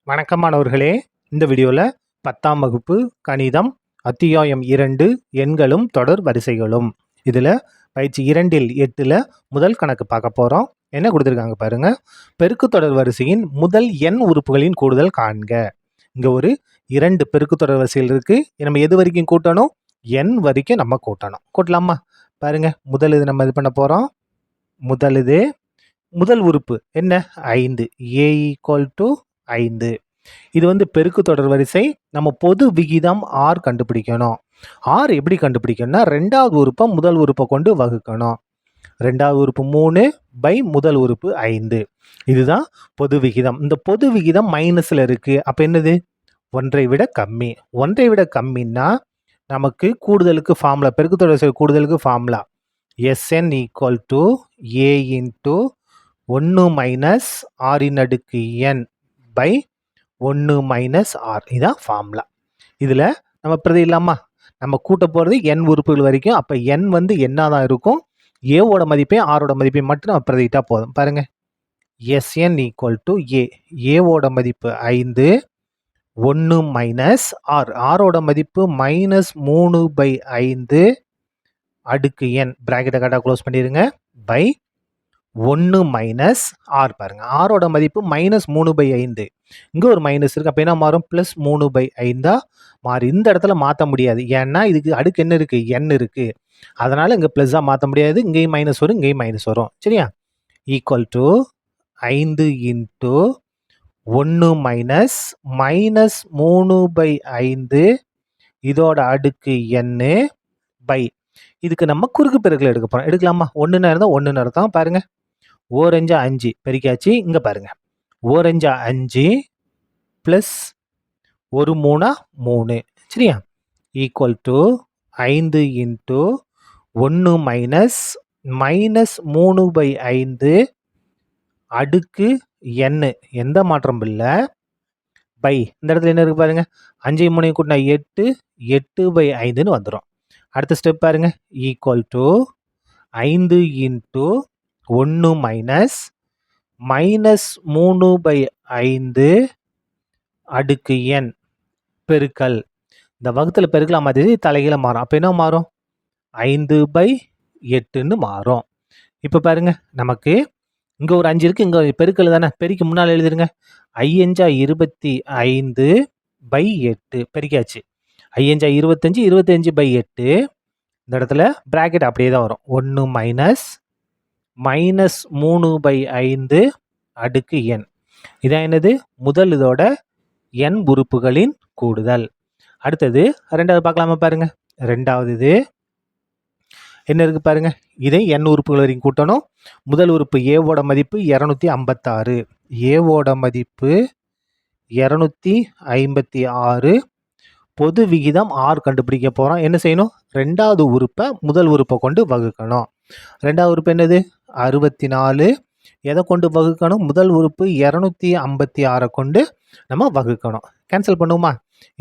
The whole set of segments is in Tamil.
வணக்கம் மாணவர்களே. இந்த வீடியோவில் 10ஆம் வகுப்பு கணிதம் அத்தியாயம் 2 எண்களும் தொடர் வரிசைகளும் இதில் பயிற்சி 2இல் 8ல் முதல் கணக்கு பார்க்க போகிறோம். என்ன கொடுத்துருக்காங்க பாருங்க. பெருக்கு தொடர் வரிசையின் முதல் எண் உறுப்புகளின் கூடுதல் காண்க. இங்கே ஒரு 2 பெருக்கு தொடர் வரிசைகள் இருக்குது. நம்ம எது வரைக்கும் கூட்டணும்? எண் வரைக்கும் நம்ம கூட்டணும். கூட்டலாமா? பாருங்க, முதல் இது நம்ம இது பண்ண போகிறோம். முதல் உறுப்பு என்ன? 5. a = 5. இது பெருக்கு தொடர் வரிசை. நம்ம பொது விகிதம் r கண்டுபிடிக்கணும். r எப்படி கண்டுபிடிக்கணும்னா, ரெண்டாவது உறுப்பை முதல் உறுப்பை கொண்டு வகுக்கணும். ரெண்டாவது உறுப்பு 3 பை முதல் உறுப்பு 5. இதுதான் பொது விகிதம். இந்த பொது விகிதம் மைனஸில் இருக்குது. அப்போ என்னது? 1ஐ விட கம்மி. 1ஐ விட கம்மின்னா நமக்கு கூடுதலுக்கு ஃபார்முலா, பெருக்கு தொடர் வரிசை கூடுதலுக்கு formula Sn = a × 1 - r⁻n by 1 - r. இதான் ஃபார்முலா. இதில் நம்ம பிரதி இல்லாமா, நம்ம கூட்ட போகிறது n உறுப்புகள் வரைக்கும். அப்போ n என்ன தான் இருக்கும்? ஏவோட மதிப்பையும் ஆரோட மதிப்பையும் மட்டும் நம்ம பிரதிட்டா போதும். பாருங்க, Sn = a. ஏவோட மதிப்பு 5, 1 - r. ஆரோட மதிப்பு -3/5 அடுக்கு n. பிராக்கெட்டை கரெக்டாக க்ளோஸ் பண்ணிடுங்க. By 1 - r. பாருங்க, ஆரோட மதிப்பு -3/5. இங்கே ஒரு மைனஸ் இருக்குது. அப்போ என்ன மாறும்? +3/5 மாறி. இந்த இடத்துல மாற்ற முடியாது. ஏன்னா இதுக்கு அடுக்கு என்ன இருக்குது? n இருக்குது. அதனால் இங்கே ப்ளஸ்ஸாக மாற்ற முடியாது. இங்கேயும் மைனஸ் வரும், இங்கேயும் மைனஸ் வரும். சரியா? = 5 × 1 - -3/5 இதோட அடுக்கு n பை. இதுக்கு நம்ம குறுக்கு பெருக்கல் எடுக்க போகிறோம். எடுக்கலாமா? 1 இருந்தால் 1 அர்த்தம். பாருங்க, 4 × 5 பெருக்காச்சு. இங்கே பாருங்க, 4 × 5 ப்ளஸ் 1 3 3. சரியா? = 5 × 1 - -3/5 அடுக்கு n. எந்த மாற்றம் இல்லை. பை. இந்த இடத்துல என்ன இருக்குது பாருங்க, 5 3 கூட்டினா 8, 8/5ன்னு வந்துடும். அடுத்த ஸ்டெப் பாருங்க, = 5 × 1 - -3/5 அடுக்கு n பெருக்கல். இந்த வகுத்தில் பெருக்கல் மாதிரி தலைகீழ மாறும். அப்போ என்ன மாறும்? 5/8ன்னு மாறும். இப்போ பாருங்க, நமக்கு இங்கே ஒரு 5 இருக்குது, இங்கே பெருக்கல் தானே. பெருக்கி முன்னால் எழுதிருங்க. 5 × 25/8 பெருக்கியாச்சு. 5 × 25, 25/8. இந்த இடத்துல பிராக்கெட் அப்படியே தான் வரும். 1 - -3/5 அடுக்கு n. இதான் என்னது? முதல் இதோட n உறுப்புகளின் கூடுதல். அடுத்தது ரெண்டாவது பார்க்கலாமா? பாருங்க, ரெண்டாவது இது என்ன இருக்கு பாருங்க. இதை n உறுப்புகள் வரைக்கும் கூட்டணும். முதல் உறுப்பு ஏவோட மதிப்பு 256. ஏவோட மதிப்பு 256. பொது விகிதம் r கண்டுபிடிக்க போகிறோம். என்ன செய்யணும்? ரெண்டாவது உறுப்பை முதல் உறுப்பை கொண்டு வகுக்கணும். ரெண்டாவது உறுப்பு என்னது? 64. எதை கொண்டு வகுக்கணும்? முதல் உறுப்பு 256 கொண்டு நம்ம வகுக்கணும். கேன்சல் பண்ணுவோமா?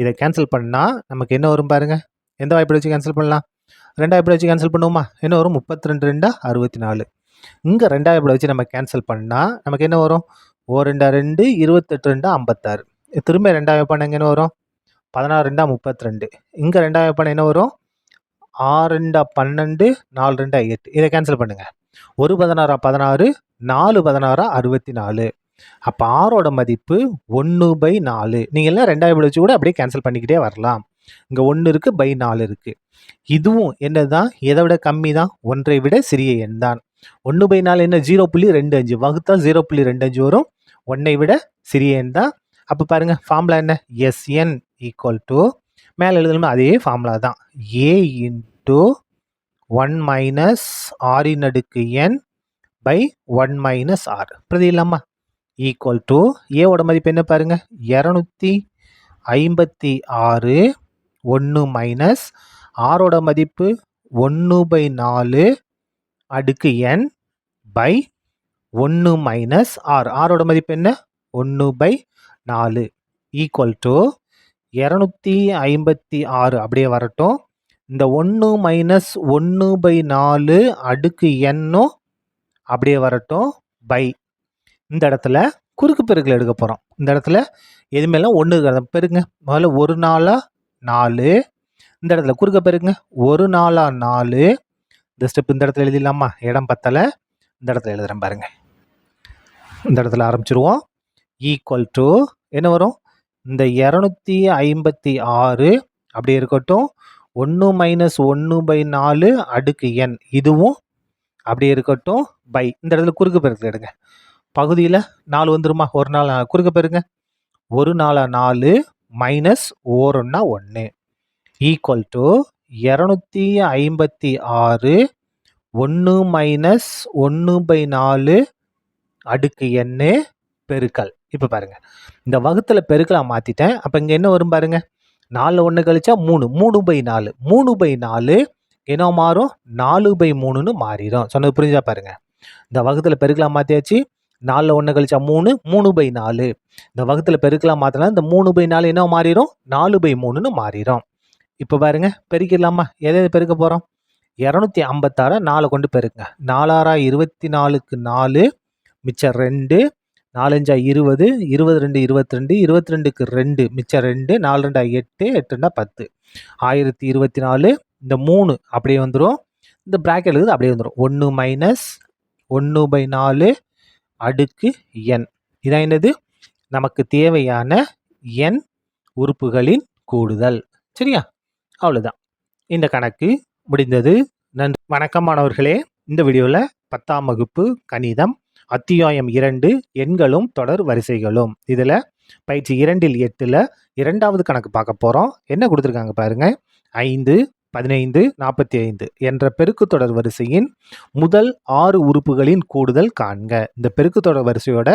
இதை கேன்சல் பண்ணால் நமக்கு என்ன வரும் பாருங்க. எந்த வாய்ப்பை வச்சு கேன்சல் பண்ணலாம்? ரெண்டாவது வாய்ப்பை வச்சு கேன்சல் பண்ணுவோமா? என்ன வரும்? 32 2 64. இங்கே ரெண்டாவது வாய்ப்பை வச்சு நம்ம கேன்சல் பண்ணால் நமக்கு என்ன வரும்? 1 2 28 2 56. திரும்ப ரெண்டாவது வாய்ப்பான என்ன வரும்? 16 2 32. இங்கே ரெண்டாவது வாய்ப்பான என்ன வரும்? 6 2 12 4 2 8. இதை கேன்சல் பண்ணுங்க. 1 16 16, 4 16 64. அப்போ ஆரோட மதிப்பு 1/4. நீங்கள் எல்லாம் ரெண்டாவது வச்சு கூட அப்படியே கேன்சல் பண்ணிக்கிட்டே வரலாம். இங்கே 1 இருக்குது, பை 4 இருக்குது. இதுவும் என்னதான்? எதை விட கம்மி தான்? 1ஐ விட சிறிய எண் தான். 1/4 என்ன? 0.25. வகுத்தா 0.25 வரும். 1ஐ விட சிறிய எண் தான். அப்போ பாருங்க, ஃபார்முலா என்ன? Sn = மேலே எழுதணும்னா அதே ஃபார்முலா தான். a × 1 - r⁻n by 1 - r. பிரதி இல்லாமா? = ஏவோட மதிப்பு என்ன பாருங்க? 256. 1 - ஆரோட மதிப்பு 1/4 அடுக்கு n பை 1 - r. ஆரோட மதிப்பு என்ன? 1/4. = 256 அப்படியே வரட்டும். இந்த 1 - 1/4 அடுக்கு n அப்படியே வரட்டும். பை. இந்த இடத்துல குறுக்கு பெருக்கல் எடுக்க போகிறோம். இந்த இடத்துல எதுமேலாம் 1 இருக்கிறது பெருங்க. முதல்ல 1 4 4. இந்த இடத்துல குறுக்க பெருங்க. 1 4 4. இந்த ஸ்டெப் இந்த இடத்துல எழுதிடலாமா? இடம் பத்தலை, இந்த இடத்துல எழுதுறேன் பாருங்க. இந்த இடத்துல ஆரம்பிச்சிருவோம். ஈக்குவல் டு என்ன வரும்? இந்த 256 அப்படியே இருக்கட்டும். 1 மைனஸ் 1/4 அடுக்கு n இதுவும் அப்படியே இருக்கட்டும். பை இந்த இடத்துல குறுக்கு பெருக்கல் எடுங்க. பகுதியில் 4 வந்துருமா? 1 4 குறுக்க பெருங்க. 1 4 4 மைனஸ் 1 1 ஈக்குவல் டு 256 1 மைனஸ் 1/4 அடுக்கு n பெருக்கல். இப்போ பாருங்க, இந்த வகுத்துல பெருக்கலா மாத்திட்டேன். அப்போ இங்கே என்ன வரும் பாருங்க? 4 1 கழிச்சா 3 3/4 3/4 என்ன மாறும்? 4/3ன்னு மாறிடும். சொன்னது புரிஞ்சா பாருங்க. இந்த வகுத்துல பெருக்கலா மாத்தியாச்சு. 4 1 கழிச்சா 3 3/4. இந்த வகுத்துல பெருக்கலா மாத்தினா இந்த 3/4 என்ன மாறிடும்? 4/3ன்னு மாறிடும். இப்போ பாருங்க, பெருக்கிடலாமா? எதை பெருக்க போறோம்? 256 4 கொண்டு பெருக்குங்க. 4 6 24க்கு 4 மிச்சம் 2 4 5 20 22 22 22க்கு 2 மிச்சம் 2 4 2 8 8 10 1024. இந்த 3 அப்படியே வந்துடும். இந்த பிராக்கெட் இருக்குது அப்படியே வந்துடும். 1 மைனஸ் 1/4 அடுக்கு n. இதான் என்னது? நமக்கு தேவையான n உறுப்புகளின் கூடுதல். சரியா? அவ்வளோதான், இந்த கணக்கு முடிந்தது. நன்றி. வணக்கம் மாணவர்களே. இந்த வீடியோவில் 10ஆம் வகுப்பு கணிதம் அத்தியாயம் 2 எண்களும் தொடர் வரிசைகளும் இதில் பயிற்சி 2 8ல் 2வது கணக்கு பார்க்க போகிறோம். என்ன கொடுத்துருக்காங்க பாருங்க. 5 15 45 என்ற பெருக்கு தொடர் வரிசையின் முதல் 6 உறுப்புகளின் கூடுதல் காண்க. இந்த பெருக்கு தொடர் வரிசையோட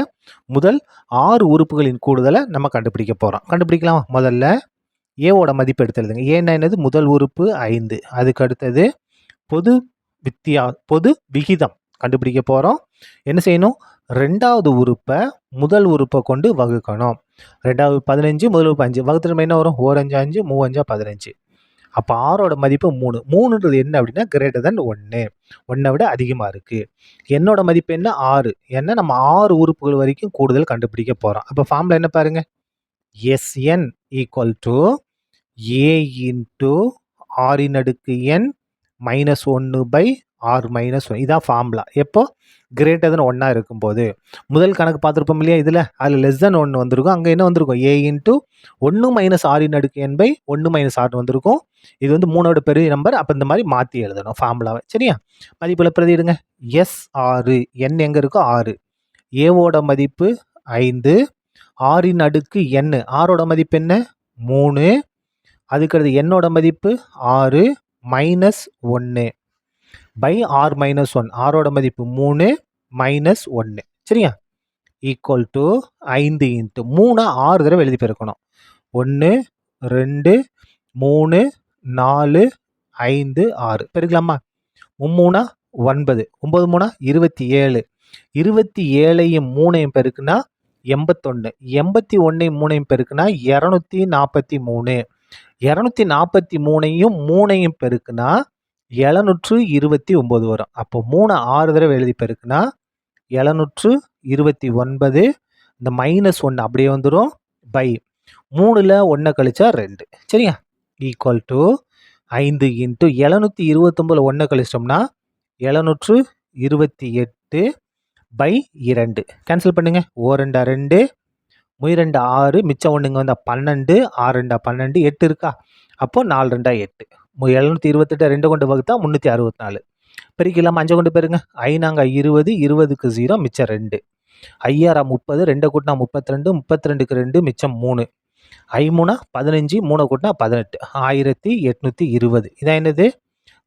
முதல் 6 உறுப்புகளின் கூடுதலை நம்ம கண்டுபிடிக்க போகிறோம். கண்டுபிடிக்கலாம். முதல்ல ஏவோட மதிப்பு எடுத்து எழுதுங்க. ஏன்னா என்னது? முதல் உறுப்பு 5. அதுக்கு அடுத்தது பொது விகிதம் கண்டுபிடிக்க போகிறோம். என்ன செய்யணும்? 2வது உறுப்பை முதல் உறுப்பை கொண்டு வகுக்கணும். 2வது 15, முதல் உறுப்பு 5. வகுத்துல என்ன வரும்? 1 5 5 3 5 15. அப்போ 6ஓட மதிப்பு 3. 3ன்றது என்ன அப்படின்னா கிரேட்டர் தென் 1. 1 விட அதிகமாக இருக்குது. என்னோட மதிப்பு என்ன? 6. ஏன்னா நம்ம 6 உறுப்புகள் வரைக்கும் கூடுதல் கண்டுபிடிக்க போகிறோம். அப்போ ஃபார்முலா என்ன பாருங்க? Sn equal to a into ஆரின் அடுக்கு n மைனஸ் 1/r மைனஸ் 1. இதான் ஃபார்முலா. எப்போ? கிரேட்டர் தென் 1 இருக்கும்போது. முதல் கணக்கு பார்த்துருப்போம் இல்லையா? அதில் லெஸ் தென் 1 வந்திருக்கும். அங்கே என்ன வந்திருக்கும்? a இன்ட்டு 1 மைனஸ் ஆரின் அடுக்கு n/1 மைனஸ் r வந்திருக்கும். இது வந்து 3ஓட பெரிய நம்பர். அப்போ இந்த மாதிரி மாற்றி எழுதணும் ஃபார்முலாவை. சரியா? மதிப்பில் பிரதிடுங்க. S6 n எங்கே இருக்கோ 6. ஏவோட மதிப்பு 5. ஆரின் அடுக்கு n. ஆரோட மதிப்பு என்ன? 3. அதுக்கடுத்து என்னோட மதிப்பு 6 மைனஸ் 1 பை ஆர் மைனஸ் 1. ஆரோட மதிப்பு 3 மைனஸ் 1. சரியா? ஈக்குவல் டு 5 இன்ட்டு 3 6 தடவை எழுதி பெருக்கணும். 1 2 3 4 5 6 பெருக்கலாமா? 3 9 9 3 27. 27ஐயும் 3ஐயும் பெருக்குனா 81. 81ஐயும் 3ஐயும் பெருக்குனா 243. 243ஐயும் 3ஐயும் பெருக்குனா 729 வரும். அப்போ 3 6 தடவை எழுதி பெருக்குனா 729. இந்த மைனஸ் 1 அப்படியே வந்துடும். பை 3ல் 1 கழிச்சா 2. சரியா? ஈக்குவல் டு 5 இன்ட்டு 729 1 கழிச்சிட்டோம்னா 728 பை 2. கேன்சல் பண்ணுங்க. 2 2 2 6 மிச்சம் 1 வந்தால் 12 6 2 12 8 இருக்கா? அப்போ 4 2 8. 728 2 கொண்டு வகுத்தா 364. பெருக்கிடலாம். 5 கொண்டு பெருங்க. 5 20 20க்கு 0 மிச்சம் 2. 5 30 2 கூட்டினா 32 32க்கு 2 மிச்சம் 3. 5 15 3 கூட்டினா 18 1820. இதான் என்னது?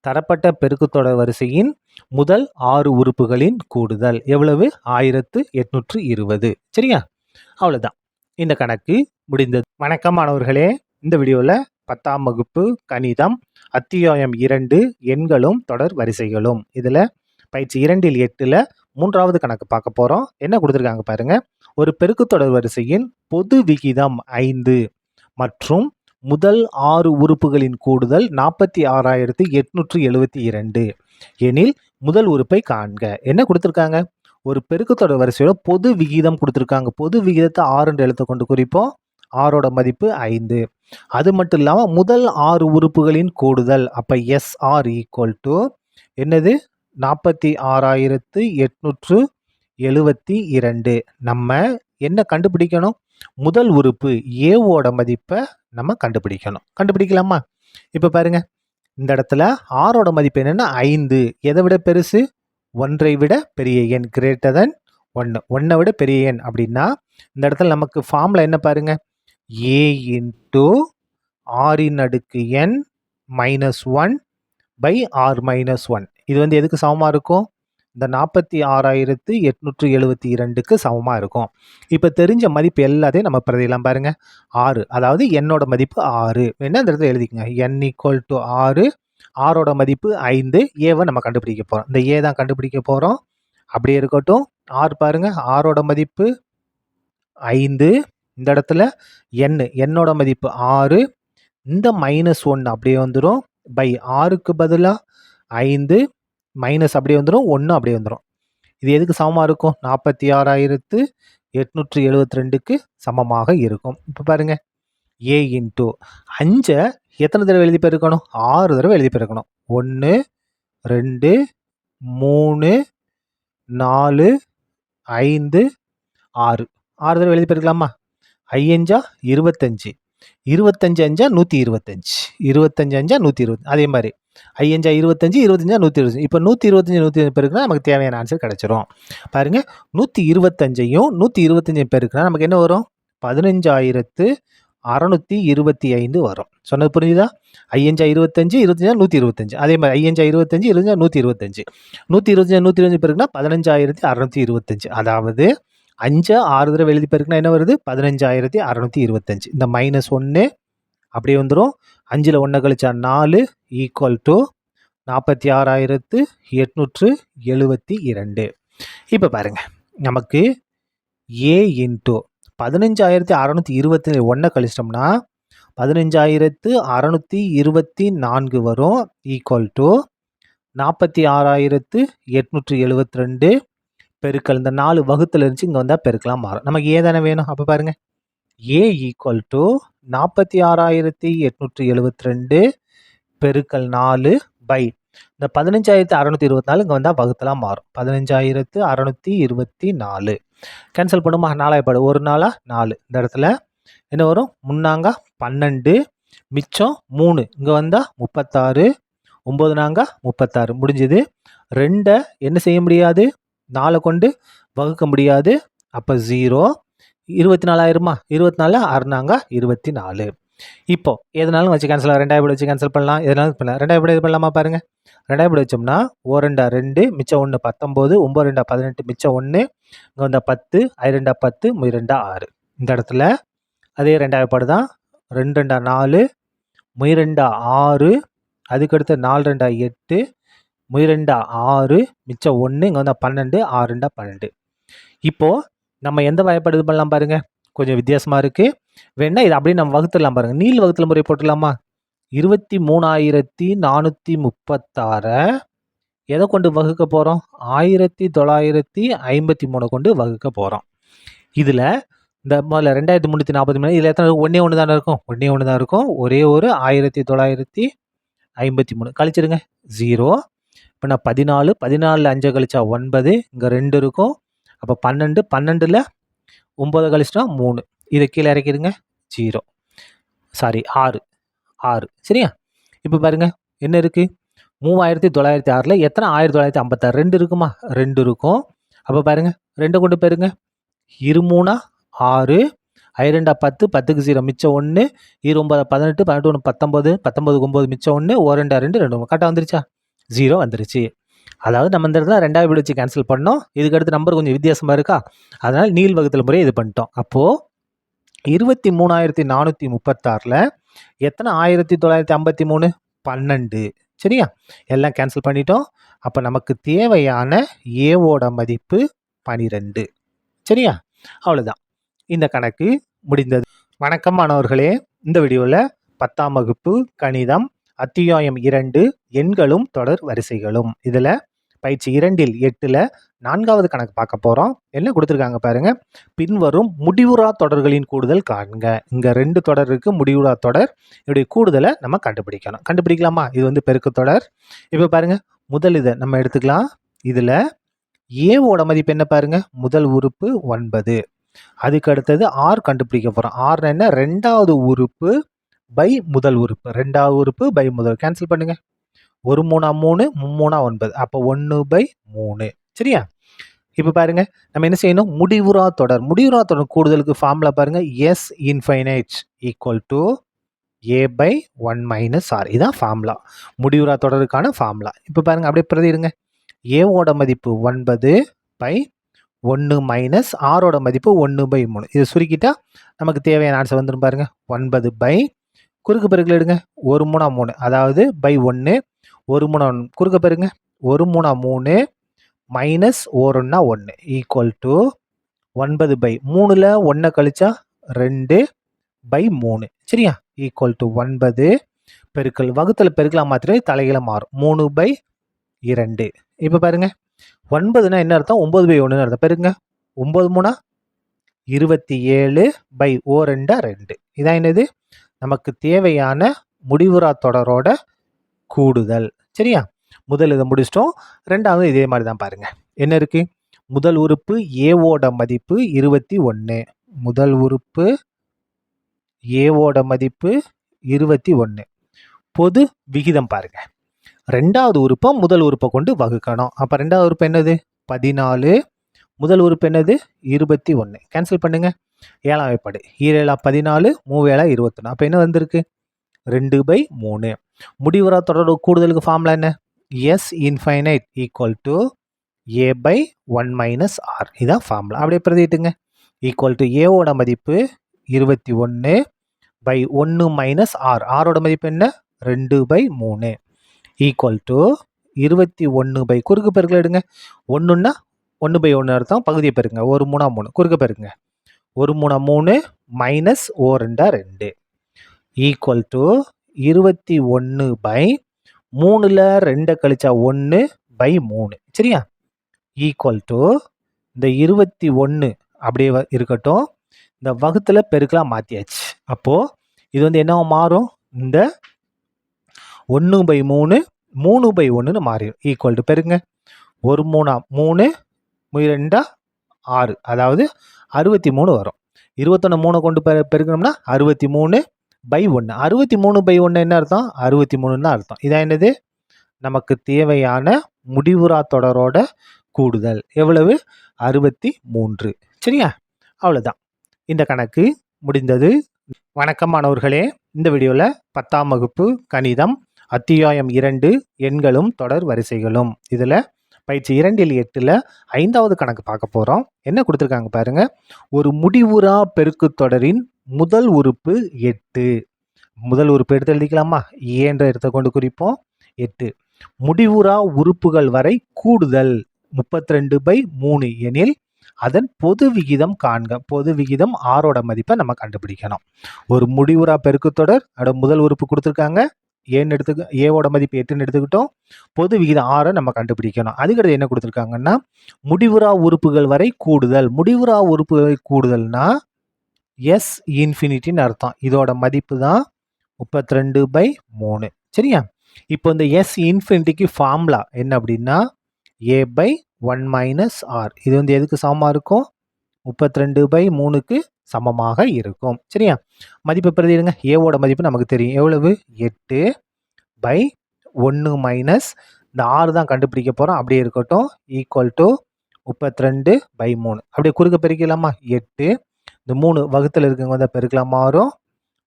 தரப்பட்ட பெருக்குத்தொடர் வரிசையின் முதல் 6 உறுப்புகளின் கூடுதல் எவ்வளவு? 1820. சரியா? அவ்வளோதான், இந்த கணக்கு முடிந்தது. வணக்கம் மாணவர்களே. இந்த வீடியோவில் 10ஆம் வகுப்பு கணிதம் அத்தியாயம் 2 எண்களும் தொடர் வரிசைகளும் இதில் பயிற்சி 2 8ல் 3வது கணக்கு பார்க்க போகிறோம். என்ன கொடுத்துருக்காங்க பாருங்க. ஒரு பெருக்குத்தொடர் வரிசையின் பொது விகிதம் 5 மற்றும் முதல் 6 உறுப்புகளின் கூடுதல் 46,872 எனில் முதல் உறுப்பை காண்க. என்ன கொடுத்துருக்காங்க? ஒரு பெருக்கத்தொடர் வரிசையோட பொது விகிதம் கொடுத்துருக்காங்க. பொது விகிதத்தை 6 என்ற எழுத்தை கொண்டு குறிப்போம். 6ஓட மதிப்பு 5. அது மட்டும் இல்லாமல் முதல் 6 உறுப்புகளின் கூடுதல். அப்போ SR ஈக்குவல் டு என்னது 46,872. நம்ம என்ன கண்டுபிடிக்கணும்? முதல் உறுப்பு ஏவோட மதிப்பை நம்ம கண்டுபிடிக்கணும். கண்டுபிடிக்கலாமா? இப்போ பாருங்க, இந்த இடத்துல ஆரோட மதிப்பு என்னன்னா 5. எதை விட பெருசு? 1ஐ விட பெரிய எண், கிரேட்டர் தென் 1. 1ஐ விட பெரிய எண் அப்படின்னா இந்த இடத்துல நமக்கு ஃபார்முலா என்ன பாருங்க, a இன்ட்டு ஆரின் அடுக்கு n minus 1 by r minus 1. இது வந்து எதுக்கு சமமாக இருக்கும்? இந்த 46,872க்கு சமமாக இருக்கும். இப்போ தெரிஞ்ச மதிப்பு எல்லாத்தையும் நம்ம பிரதிலாம் பாருங்க. 6, அதாவது என்னோட மதிப்பு 6 என்ன இந்த இடத்துல எழுதிக்கங்க. n ஈக்குவல் டு 6, ஆரோட மதிப்பு 5, ஏவை நம்ம கண்டுபிடிக்க போகிறோம். இந்த ஏ தான் கண்டுபிடிக்க போகிறோம். அப்படியே இருக்கட்டும். ஆர் பாருங்க, ஆரோட மதிப்பு 5. இந்த இடத்துல என்னோட மதிப்பு 6. இந்த -1 அப்படியே வந்துடும். பை 6க்கு பதிலாக 5 மைனஸ் அப்படியே வந்துடும், 1 அப்படியே வந்துடும். இது எதுக்கு சமமாக இருக்கும்? 46,872க்கு சமமாக இருக்கும். இப்போ பாருங்க, a இன்ட்டு 5 எத்தனை தடவை எழுதி பெருக்கணும்? 6 தடவை எழுதி பெருக்கணும். 1 2 3 4 5 6 தடவை எழுதி பெருக்கலாமா? 5 25, 25 5 125, 25 5 120. அதே மாதிரி 5 25, 25 125. இப்போ 125 125 பெருக்குனா நமக்கு தேவையான ஆன்சர் கிடைச்சிரும். பாருங்க, 125ஐயும் 125 பெருக்குனா நமக்கு என்ன வரும்? 15,625 வரும். சொன்னது புரியுதா? 5 25, 25 125. அதே மாதிரி 5 25, 25 125. 125 125 பெருக்குனா 15,625. அதாவது 5 6 தடவை எழுதி பெருக்குனா என்ன வருது? 15,625. இந்த -1 அப்படியே வந்துடும். 5ல் 1 கழிச்சா 4 ஈக்குவல் டு 46,872. இப்போ பாருங்க, நமக்கு a இன்ட்டு 15,627 1 கழிச்சிட்டோம்னா 15,624 வரும். ஈக்குவல் டு 46,872 பெருக்கல் இந்த 4 வகுத்துல இருந்துச்சு இங்கே வந்தால் பெருக்கலாம் மாறும். நமக்கு ஏ தானே வேணும். அப்போ பாருங்க, a ஈக்குவல் டு 46,872 பெருக்கல் 4 பை இந்த 15,624 இங்கே வந்தால் வகுத்தலாம் மாறும். 15,624 கேன்சல் பண்ணுமா? 4 படு, ஒரு நாளா 4. இந்த இடத்துல என்ன வரும்? முன்னாங்க 12, மிச்சம் 3, இங்கே வந்தால் 36, 9 நாங்க 36. முடிஞ்சது. 2 என்ன செய்ய முடியாது? 4 கொண்டு வகுக்க முடியாது. அப்போ 0. 24 ஆயிருமா? 24 6 24. இப்போ எதனாலும் வச்சு கேன்சல், 2 வச்சு கேன்சல் பண்ணலாம். எதனாலும் பண்ணலாம். 2 இது பண்ணலாமா? பாருங்க, 2 வச்சோம்னா 1 2 மிச்சம் 1 19, 9 18 மிச்சம் 1, இங்கே வந்தால் 10, 2 10, 2 6. இந்த இடத்துல அதே 2 பாடு தான். 2 4, 2 6, அதுக்கடுத்து 4 2 8, 2 6 மிச்சம் 1, இங்கே வந்தால் 12, 6 12. இப்போது நம்ம எந்த வகைப்பாடு இது பண்ணலாம் பாருங்க, கொஞ்சம் வித்தியாசமாக இருக்குது. வேணா இது அப்படியே நம்ம வகுத்துடலாம் பாருங்கள். நீள் வகுத்தல் முறை போட்டுடலாமா? 23,436 எதை கொண்டு வகுக்க போகிறோம்? 1953 கொண்டு வகுக்க போகிறோம். இதில் இந்த முதல்ல 2343, இதில் எத்தனை? ஒன்றே ஒன்று தானே இருக்கும். ஒன்றே ஒன்று தான் இருக்கும். ஒரே ஒரு 1953 கழிச்சிருங்க. 0. இப்போ நான் 14, 14 5 கழிச்சா 9, இங்கே 2 இருக்கும். அப்போ 12, 12ல் 9 கழிச்சிட்டா 3. இதை கீழே இறக்கிடுங்க. 0 சாரி 6 சரியா? இப்போ பாருங்க, என்ன இருக்குது? 3,906ல் எத்தனை? 1956. 2 இருக்குமா? 2 இருக்கும். அப்போ பாருங்க, 2 கொண்டு போயிருங்க. 2 6, 2 10, 10க்கு 0 மிச்சம் 1, 29 18, 18 19, 19 9 மிச்சம் 1, 1 2 2 கரெக்டாக வந்துருச்சா? 0 வந்துருச்சு. அதாவது நம்ம இந்த இடத்துல 2வது வீடு வச்சு கேன்சல் பண்ணோம். இதுக்கு அடுத்து நம்பர் கொஞ்சம் வித்தியாசமாக இருக்கா? அதனால் நீள் வகுத்தல் முறை இது பண்ணிட்டோம். அப்போது 23,436ல் எத்தனை 1953? 12. சரியா? எல்லாம் கேன்சல் பண்ணிட்டோம். அப்போ நமக்கு தேவையான ஏவோட மதிப்பு 12. சரியா? அவ்வளோதான், இந்த கணக்கு முடிந்தது. வணக்கம் மாணவர்களே, இந்த வீடியோவில் 10ஆம் வகுப்பு கணிதம் அத்தியாயம் 2 எண்களும் தொடர் வரிசைகளும் இதில் பயிற்சி 2ல் 8ல் 4வது கணக்கு பார்க்க போகிறோம். என்ன கொடுத்துருக்காங்க பாருங்க. பின்வரும் முடிவுறா தொடர்களின் கூடுதல் காண்க. இங்கே 2 தொடர் இருக்கு, முடிவுறா தொடர். இதோடைய கூடுதலை நம்ம கண்டுபிடிக்கணும். கண்டுபிடிக்கலாமா? இது வந்து பெருக்கு தொடர். இப்போ பாருங்க, முதல் இதை நம்ம எடுத்துக்கலாம். இதில் ஏவோட மதிப்பு என்ன பாருங்க, முதல் உறுப்பு 9. அதுக்கு அடுத்தது ஆர் கண்டுபிடிக்க போகிறோம். ஆர் என்ன, 2வது உறுப்பு பை முதல் உறுப்பு. 2வது உறுப்பு பை முதல். கேன்சல் பண்ணுங்க. 1 3 3, 3 9. அப்போ 1/3. சரியா? இப்போ பாருங்க, நம்ம என்ன செய்யணும்? முடிவுறா தொடர். முடிவுறா தொடர் கூடுதலுக்கு ஃபார்முலா பாருங்க. S infinite equal to a/1 - r. இதான் ஃபார்முலா. முடிவுறா தொடருக்கான ஃபார்முலா. இப்போ பாருங்க, அப்படியே பிரதிடுங்க. ஏவோட மதிப்பு 9/1 மைனஸ் ஆரோட மதிப்பு 1/3. இது சுருக்கிட்டா நமக்கு தேவையான ஆன்சர் வந்துடும் பாருங்க. 9 குறுக்கு பெருக்கல் எடுங்க. 1 3 3, அதாவது பை 1. 1 3 குறுக்க பெருங்க. 1 3 3 மைனஸ் 1 1 ஈக்குவல் டு 9/3ல் 1 கழிச்சா 2/3. சரியா? ஈக்குவல் டு 9 பெருக்கல் வகுத்தல் பெருக்கலாம் மாத்திரமே தலைகீழ மாறும். 3/2. இப்போ பாருங்க, 9னா என்ன அர்த்தம்? 9/1 அர்த்தம். பெருங்க. 9 3 27/2 2. இதான் என்னது? நமக்கு தேவையான முடிவுறா தொடரோட கூடுதல். சரியா? முதல் இதை முடிச்சிட்டோம். 2வது இதே மாதிரி தான் பாருங்க. என்ன இருக்கு? முதல் உறுப்பு ஏவோட மதிப்பு 21. முதல் உறுப்பு ஏவோட மதிப்பு 21. பொது விகிதம் பாருங்க. 2வது உறுப்பை முதல் உறுப்பை கொண்டு வகுக்கணும். அப்போ 2வது உறுப்பு என்னது? 14. முதல் உறுப்பு என்னது? 21. கேன்சல் பண்ணுங்க. 7ஆம் வாய்ப்பாடு. 7 14, 3 21. அப்போ என்ன வந்திருக்கு? 2/3. முடிவுறா தொடர் கூடுதலுக்கு ஃபார்முலா என்ன? S infinite equal to a/1 - r. இதான் ஃபார்முலா. அப்படியே பிரதிட்டுங்க. ஈக்குவல் டு ஏவோட மதிப்பு 21/1 மைனஸ் ஆர். ஆரோட மதிப்பு என்ன? 2/3 ஈக்குவல் டு 21 குறுக்கு பெருக்கல் எடுங்க. 1ன்னா 1/1 அர்த்தம். பகுதியை பெருங்க. 1 3 3 குறுக்க பெருங்க. 1 3 3 மைனஸ் 1 2 ஈக்குவல் டு 21/3ல் 2 கழிச்சா 1/3. சரியா? ஈக்குவல் டு இந்த 21 அப்படியே இருக்கட்டும். இந்த வகுத்துல பெருக்கலாம் மாற்றியாச்சு. அப்போது இது வந்து என்ன மாறும்? இந்த 1/3 3/1 மாறிடும். Equal to பெருங்க. 1 3 3 2 6, அதாவது 63 வரும். 21 3 கொண்டு பெருக்கணும்னா 63/1. 63/1 என்ன அர்த்தம்? 63 தான் அர்த்தம். இதான் என்னது? நமக்கு தேவையான முடிவுறா தொடரோட கூடுதல். எவ்வளவு? 63. சரியா? அவ்வளோதான். இந்த கணக்கு முடிந்தது. வணக்கம் மாணவர்களே. இந்த வீடியோவில் 10ஆம் வகுப்பு கணிதம் அத்தியாயம் 2 எண்களும் தொடர் வரிசைகளும், இதில் பயிற்சி 2ல் 8ல் 5வது கணக்கு பார்க்க போகிறோம். என்ன கொடுத்துருக்காங்க பாருங்க. ஒரு முடிவுறா பெருக்கு தொடரின் முதல் உறுப்பு 8. முதல் உறுப்பு எடுத்து எழுதிக்கலாமா? என்ற இடத்தை கொண்டு குறிப்போம். 8. முடிவுறா உறுப்புகள் வரை கூடுதல் 32/3 எனில் அதன் பொது விகிதம் காண்க. பொது விகிதம் ஆரோட மதிப்பை நம்ம கண்டுபிடிக்கணும். ஒரு முடிவுறா பெருக்கு தொடர், அதோட முதல் உறுப்பு கொடுத்துருக்காங்க. ஏவோட மதிப்பு 8ன்னு எடுத்துக்கிட்டோம். பொது விகிதம் 6 நம்ம கண்டுபிடிக்கணும். அதுக்கடுத்து என்ன கொடுத்துருக்காங்கன்னா, முடிவுறா உறுப்புகள் வரை கூடுதல். முடிவுறா உறுப்புகள் கூடுதல்னா எஸ் இன்ஃபினிட்டின்னு அர்த்தம். இதோட மதிப்பு தான் 32/3. சரியா? இப்போ இந்த எஸ் இன்ஃபினிட்டிக்கு ஃபார்முலா என்ன அப்படின்னா a/1 - r. இது வந்து எதுக்கு சமமாக இருக்கும்? 32/3க்கு சமமாக இருக்கும். சரியா? மதிப்பு பிரதிடுங்க. ஏவோட மதிப்பு நமக்கு தெரியும். எவ்வளவு? 8/1 மைனஸ் இந்த 6 தான் கண்டுபிடிக்க போகிறோம். அப்படியே இருக்கட்டும். Equal to 32/3. அப்படியே குறுக்க பெருக்கலாமா? 8. இந்த 3 வகுத்தில் இருக்கவங்க வந்து பெருக்கலாம் மாறும்.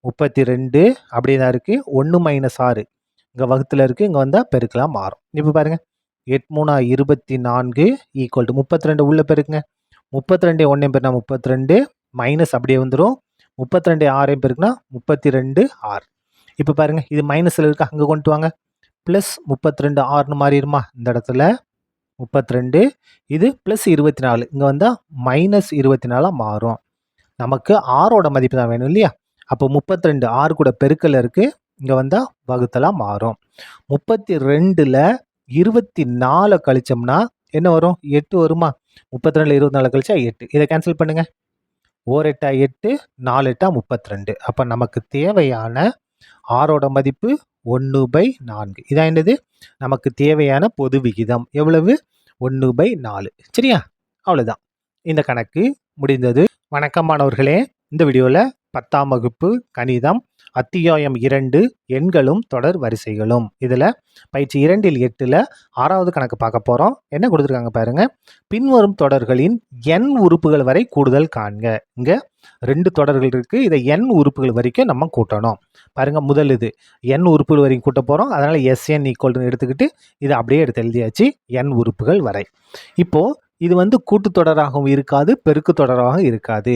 32 அப்படியே தான் இருக்குது. 1 மைனஸ் 6 இங்கே வகுத்தில் இருக்குது. இங்கே வந்தால் பெருக்கலாம் மாறும். இப்போ பாருங்கள். 8 3 24 ஈக்குவல் டு 32 உள்ள பெருக்குங்க. 32 1 பெருனா 32 மைனஸ் அப்படியே வந்துடும். 32 6 பெருக்குனா 32 r. இப்போ பாருங்க, இது மைனஸில் இருக்கா? அங்கே கொண்டு வாங்க. ப்ளஸ் 32 6ன்னு மாறிடுமா? இந்த இடத்துல 32, இது ப்ளஸ் 24, இங்கே வந்தால் மைனஸ் 24 மாறும். நமக்கு ஆரோட மதிப்பு தான் வேணும் இல்லையா? அப்போ 32 6 கூட பெருக்கல் இருக்குது. இங்கே வந்தால் வகுத்தலாக மாறும். 32ல் 24 கழிச்சோம்னா என்ன வரும்? 8 வருமா? 32ல் 24 கழிச்சா 8. இதை கேன்சல் பண்ணுங்க. 4 8 8, 4 8 32. அப்போ நமக்கு தேவையான ஆரோட மதிப்பு 1/4. இதான் என்னது? நமக்கு தேவையான பொது விகிதம் எவ்வளவு? 1/4. சரியா? அவ்வளோதான். இந்த கணக்கு முடிந்தது. வணக்கம் மாணவர்களே. இந்த வீடியோவில் 10ஆம் வகுப்பு கணிதம் அத்தியாயம் 2 எண்களும் தொடர் வரிசைகளும் இதில் பயிற்சி 2ல் 8ல் 6வது கணக்கு பார்க்க போகிறோம். என்ன கொடுத்துருக்காங்க பாருங்க. பின்வரும் தொடர்களின் எண் உறுப்புகள் வரை கூடுதல் காண்க. இங்கே 2 தொடர்கள் இருக்குது. இதை எண் உறுப்புகள் வரைக்கும் நம்ம கூட்டணும். பாருங்க, முதல் இது எண் உறுப்புகள் வரைக்கும் கூட்ட போகிறோம். அதனால் SN ஈக்குவல்னு எடுத்துக்கிட்டு இதை அப்படியே எடுத்து எழுதியாச்சு. எண் உறுப்புகள் வரை. இப்போது இது கூட்டு தொடராகவும் இருக்காது, பெருக்கு தொடராகவும் இருக்காது.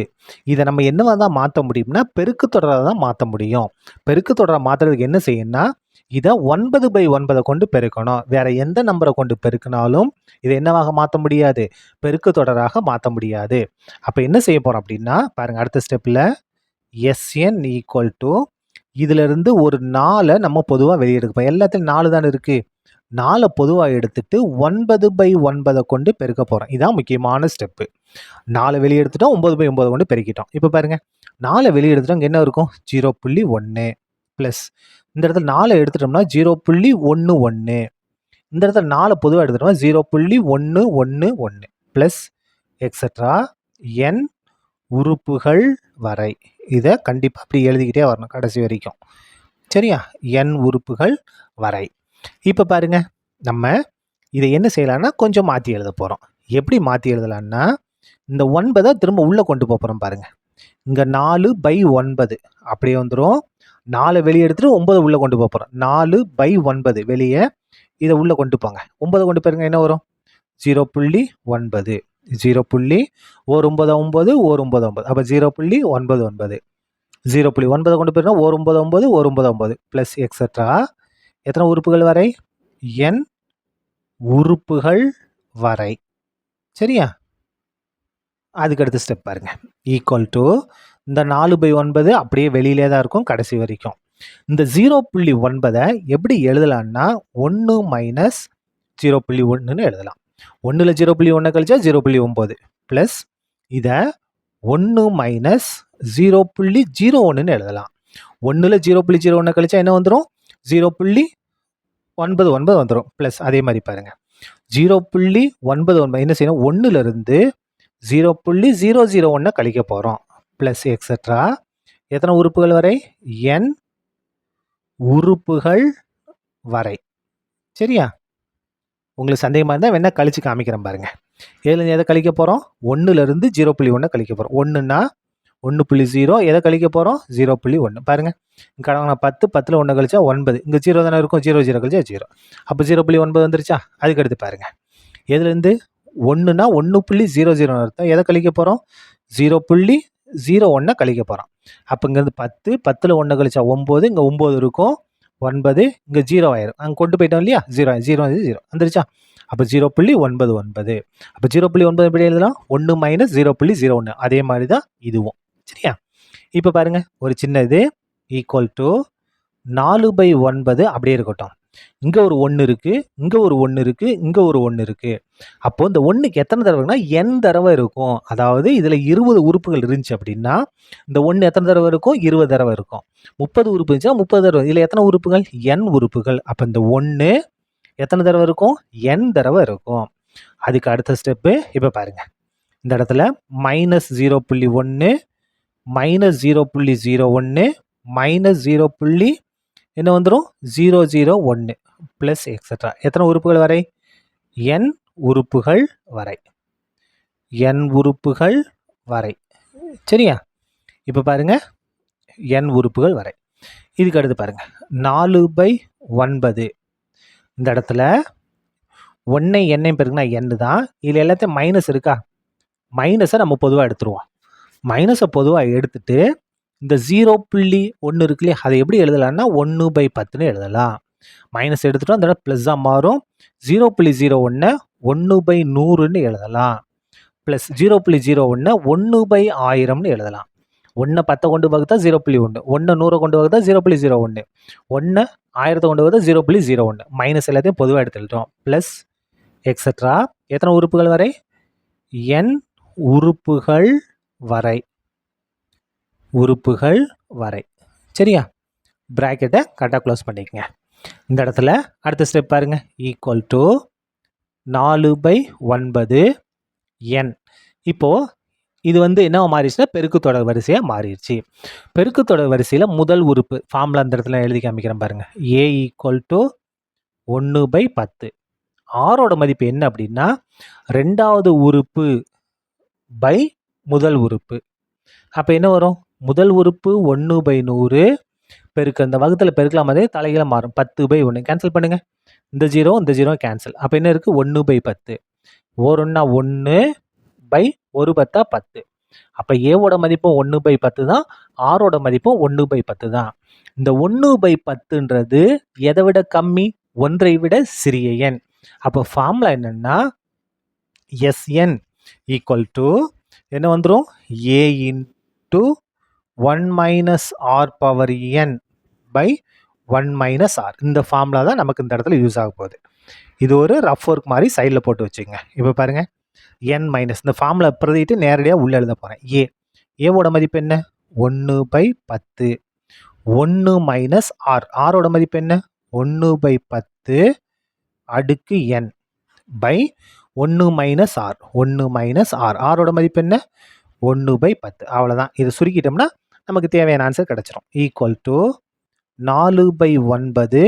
இதை நம்ம என்னவா தான் மாற்ற முடியும்னா பெருக்கு தொடராக தான் மாற்ற முடியும். பெருக்கு தொடரை மாற்றுறதுக்கு என்ன செய்யணும்னா இதை 9/9 கொண்டு பெருக்கணும். வேற எந்த நம்பரை கொண்டு பெருக்கினாலும் இதை என்னவாக மாற்ற முடியாது? பெருக்கு தொடராக மாற்ற முடியாது. அப்போ என்ன செய்ய போகிறோம் அப்படின்னா பாருங்க, அடுத்த ஸ்டெப்பில் SN ஈக்குவல் டு இதிலிருந்து ஒரு 4 நம்ம பொதுவாக வெளியெடுப்போம். எல்லாத்துலையும் 4 தானே இருக்குது. 4 பொதுவாக எடுத்துட்டு 9/9 கொண்டு பெருக்க போகிறோம். இதான் முக்கியமான ஸ்டெப்பு. 4 வெளியே எடுத்துட்டோம், 9/9 கொண்டு பெருக்கிட்டோம். இப்போ பாருங்க, 4 வெளியே எடுத்துட்டோம், இங்கே என்ன இருக்கும்? 0.1 ப்ளஸ் இந்த இடத்துல 4 எடுத்துட்டோம்னா 0.11. இந்த இடத்துல 4 பொதுவாக எடுத்துட்டோம்னா 0.111 ப்ளஸ் எக்ஸட்ரா என் உறுப்புகள் வரை. இதை கண்டிப்பாக அப்படி எழுதிக்கிட்டே வரணும் கடைசி வரைக்கும். சரியா? என் உறுப்புகள் வரை. இப்போ பாருங்க, நம்ம இதை என்ன செய்யலாம்னா கொஞ்சம் மாற்றி எழுத போகிறோம். எப்படி மாற்றி எழுதலான்னா இந்த 9 திரும்ப உள்ளே கொண்டு போகிறோம். பாருங்க, இங்கே 4/9 அப்படியே வந்துடும். 4 வெளியே எடுத்துட்டு 9 உள்ளே கொண்டு போகிறோம். 4/9 வெளியே இதை உள்ளே கொண்டு போங்க. 9 கொண்டு போயிருங்க, என்ன வரும்? 0.9. 0.199 199. அப்போ 0.99. 0.9 கொண்டு போயிருந்தா 199 199 ப்ளஸ் எக்ஸட்ரா எத்தனை உறுப்புகள் வரை? என் உறுப்புகள் வரை. சரியா? அதுக்கு அடுத்த ஸ்டெப் பாருங்க, ஈக்குவல் டு இந்த 4/9 அப்படியே வெளியிலே தான் இருக்கும் கடைசி வரைக்கும். இந்த 0.9 எப்படி எழுதலாம்னா 1 மைனஸ் 0.1ன்னு எழுதலாம். 1ல் 0.1 கழிச்சா 0.9 ப்ளஸ் இதை 1 மைனஸ் 0.01ன்னு எழுதலாம். 1ல் 0.01 கழிச்சா என்ன வந்துடும்? 0.99 வந்துடும் ப்ளஸ் அதே மாதிரி பாருங்க 0.99 என்ன செய்யணும்? 1லிருந்து 0.001 கழிக்க போகிறோம் ப்ளஸ் எக்ஸட்ரா எத்தனை உறுப்புகள் வரை? என் உறுப்புகள் வரை. சரியா? உங்களுக்கு சந்தேகமாக இருந்தால் வேணா கழிச்சு காமிக்கிறேன் பாருங்க. இதில் எதை கழிக்க போகிறோம்? 1லிருந்து 0.1 கழிக்க போகிறோம். 1ன்னா 1.0, எதை கழிக்க போகிறோம்? 0.1. பாருங்கள், கடவுங்க 10 10ல் 1 கழிச்சா 9. இங்கே 0 தானே இருக்கும். 0 0 கழிச்சா 0. அப்போ 0.9 வந்துருச்சா? அதுக்கு அடுத்து பாருங்கள், எதுலேருந்து 1ன்னா 1.00 அர்த்தம். எதை கழிக்க போகிறோம்? 0.01 கழிக்க போகிறோம். அப்போ இங்கேருந்து 10 10ல் 1 கழிச்சா 9. இங்கே 9 இருக்கும். 9 இங்கே 0 ஆயிரும். அங்கே கொண்டு போயிட்டோம் இல்லையா? 0 0 0 வந்துருச்சா? அப்போ 0.99. அப்போ 0.9 எப்படி எழுதலாம்? 1 மைனஸ் 0.01. அதே மாதிரி தான் இதுவும். சரியா? இப்போ பாருங்க, ஒரு சின்ன இது ஈக்குவல் டு 4/9 அப்படியே இருக்கட்டும். இங்கே ஒரு 1 இருக்குது, இங்கே ஒரு 1 இருக்குது, இங்கே ஒரு 1 இருக்குது. அப்போது இந்த 1க்கு எத்தனை தடவைனா n தடவை இருக்கும். அதாவது இதில் 20 உறுப்புகள் இருந்துச்சு அப்படின்னா இந்த 1 எத்தனை தடவை இருக்கும்? 20 தடவை இருக்கும். 30 உறுப்பு இருந்துச்சுன்னா 30 தடவை. இதில் எத்தனை உறுப்புகள்? n உறுப்புகள். அப்போ இந்த 1 எத்தனை தடவை இருக்கும்? n தடவை இருக்கும். அதுக்கு அடுத்த ஸ்டெப்பு இப்போ பாருங்கள், இந்த இடத்துல மைனஸ் 0.1 மைனஸ் 0.01 மைனஸ் 0. என்ன வந்துடும்? 001 ப்ளஸ் எக்ஸட்ரா எத்தனை உறுப்புகள் வரை? n உறுப்புகள் வரை. n உறுப்புகள் வரை. சரியா? இப்போ பாருங்க, n உறுப்புகள் வரை. இதுக்கு அடுத்து பாருங்க, 4/9 இந்த இடத்துல 1 n பெருக்குனா n தான். இதில் எல்லாத்தையும் மைனஸ் இருக்கா? மைனஸை நம்ம பொதுவாக எடுத்துருவோம். மைனஸை பொதுவாக எடுத்துட்டு இந்த 0.1 இருக்கு இல்லையா, அதை எப்படி எழுதலாம்னா 1/10ன்னு எழுதலாம். மைனஸ் எடுத்துட்டோம், அந்த இடம் ப்ளஸ்ஸாக மாறும். 0.01 1/100ன்னு எழுதலாம். ப்ளஸ் 0.01 1/1000ன்னு எழுதலாம். 1 10 கொண்டு வகுத்தா 0.1, 1 100 கொண்டு வகுத்தா 0.01, 1 1000 கொண்டு வந்து 0.01 மைனஸ் எல்லாத்தையும் பொதுவாக எடுத்துக்கிட்டோம் ப்ளஸ் எக்ஸட்ரா எத்தனை உறுப்புகள் வரை n உறுப்புகள் வரை சரியா ப்ராக்கெட்டை கரெக்டாக க்ளோஸ் பண்ணிக்கங்க. இந்த இடத்துல அடுத்த ஸ்டெப் பாருங்க ஈக்குவல் டு 4/9 n. இப்போது இது வந்து என்ன மாறிடுச்சுன்னா பெருக்குத்தொடர் வரிசையாக மாறிடுச்சு. பெருக்குத்தொடர் வரிசையில் முதல் உறுப்பு ஃபார்முலா அந்த இடத்துல எழுதி காமிக்கிறேன் பாருங்க a ஈக்குவல் டு 1/10. ஆரோட மதிப்பு என்ன அப்படின்னா ரெண்டாவது உறுப்பு பை முதல் உறுப்பு. அப்போ என்ன வரும் முதல் உறுப்பு 1/100 பெருக்கு அந்த வகுத்தில் பெருக்கலாம் மாதிரி தலைகளை மாறும் 10/1 கேன்சல் பண்ணுங்க. இந்த 0 கேன்சல். அப்போ என்ன இருக்குது 1/10 1 1/1 10. அப்போ ஏவோட மதிப்பும் 1/10 தான் ஆரோட மதிப்பும் 1/10 தான். இந்த 1/10ன்றது எதை விட கம்மி 1ஐ விட சிறிய எண். அப்போ ஃபார்முலா என்னன்னா Sn ஈக்குவல் டு என்ன வந்துடும் a into 1 - r power n by 1 - r. இந்த ஃபார்முலா தான் நமக்கு இந்த இடத்துல யூஸ் ஆக போகுது. இது ஒரு ரஃப் ஒர்க் மாதிரி சைடில் போட்டு வச்சுங்க. இப்போ பாருங்கள் n மைனஸ் இந்த ஃபார்முலா பிரதிட்டு நேரடியாக உள்ளே எழுத போகிறேன். ஏவோட மதிப்பு என்ன 1/10 1 மைனஸ் r. ஆரோட மதிப்பு என்ன 1/10 அடுக்கு n by 1 minus r 1 minus r. ஆரோட மதிப்பு என்ன 1/10. அவ்வளோதான். இதை சுருக்கிட்டோம்னா நமக்கு தேவையான ஆன்சர் கிடச்சிரும். ஈக்குவல் டு 4/9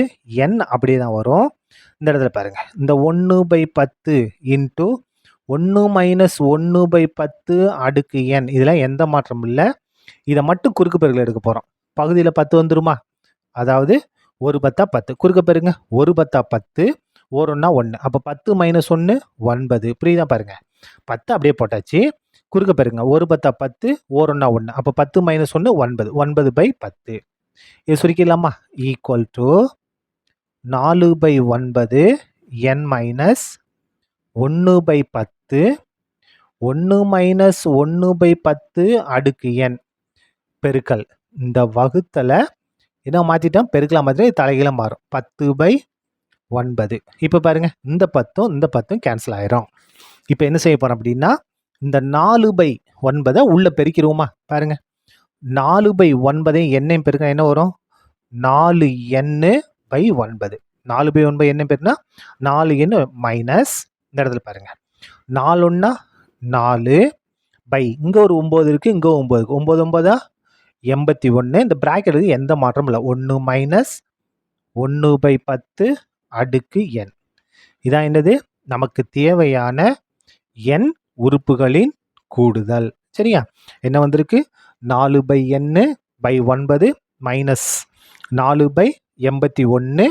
n அப்படியே தான் வரும். இந்த இடத்துல பாருங்கள் இந்த 1/10 இன்ட்டு 1 மைனஸ் 1/10 அடுக்கு n இதெல்லாம் எந்த மாற்றமும் இல்லை. இதை மட்டும் குறுக்கு பெருக்கல் எடுக்க போகிறோம். பகுதியில் 10 வந்துருமா, அதாவது 1/10 10 குறுக்க பெருங்க 1/10 10 1 1. அப்போ 10 மைனஸ் 1 9. புரியுதா பாருங்க 10 அப்படியே போட்டாச்சு. குறுக்க பெருங்க 1/10 10 1 1. அப்போ 10 மைனஸ் 1 9 9/10. இது சுருக்கிடலாமா equal to 4/9 n minus 1/10 1 minus 1/10 அடுக்கு n பெருக்கல் இந்த வகுத்தலை என்ன மாற்றிட்டோம் பெருக்கலாம் மாதிரி தலைகீழ மாறும் 10/9. இப்போ பாருங்க இந்த 10ம் கேன்சல் ஆயிரும். இப்போ என்ன செய்ய போகிறோம் அப்படின்னா இந்த 4/9 உள்ள பெருக்கிடுவோமா பாருங்க 4/9 என்னையும் பெருக்க என்ன வரும் 4n/9. 4/9 என்ன பெருனா 4n மைனஸ் இந்த இடத்துல பாருங்க 4 1 4 பை இங்கே ஒரு 9 இருக்குது இங்கே 9 இருக்குது 9 9 81. இந்த பிராக்கெட்டுக்கு எந்த மாற்றமும் இல்லை 1 மைனஸ் 1/10 அடுக்கு n. இதான் என்னது நமக்கு தேவையான n உறுப்புகளின் கூடுதல். சரியா என்ன வந்திருக்கு 4/n/9 மைனஸ் 4/81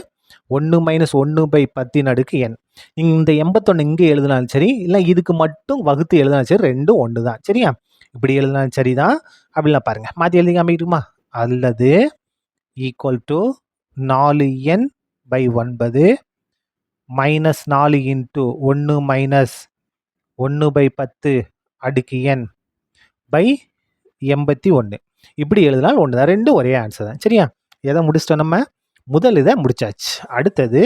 1 மைனஸ் 1/10 அடுக்கு n. இந்த 81 இங்கே எழுதினாலும் சரி இல்லை இதுக்கு மட்டும் வகுத்து எழுதினாலும் சரி ரெண்டும் ஒன்று தான். சரியா இப்படி எழுதினாலும் சரி தான். அப்படிலாம் பாருங்கள் மாற்றி எழுதி காமிக்கிட்டுமா அல்லது equal to 4n/9 minus 4 into 1 minus 1/10 அடுக்கு n பை 81. இப்படி எழுதினால் ஒன்று தான். ரெண்டும் ஒரே ஆன்சர் தான். சரியா எதை முடிச்சிட்டோம் நம்ம முதல் இதை முடிச்சாச்சு. அடுத்தது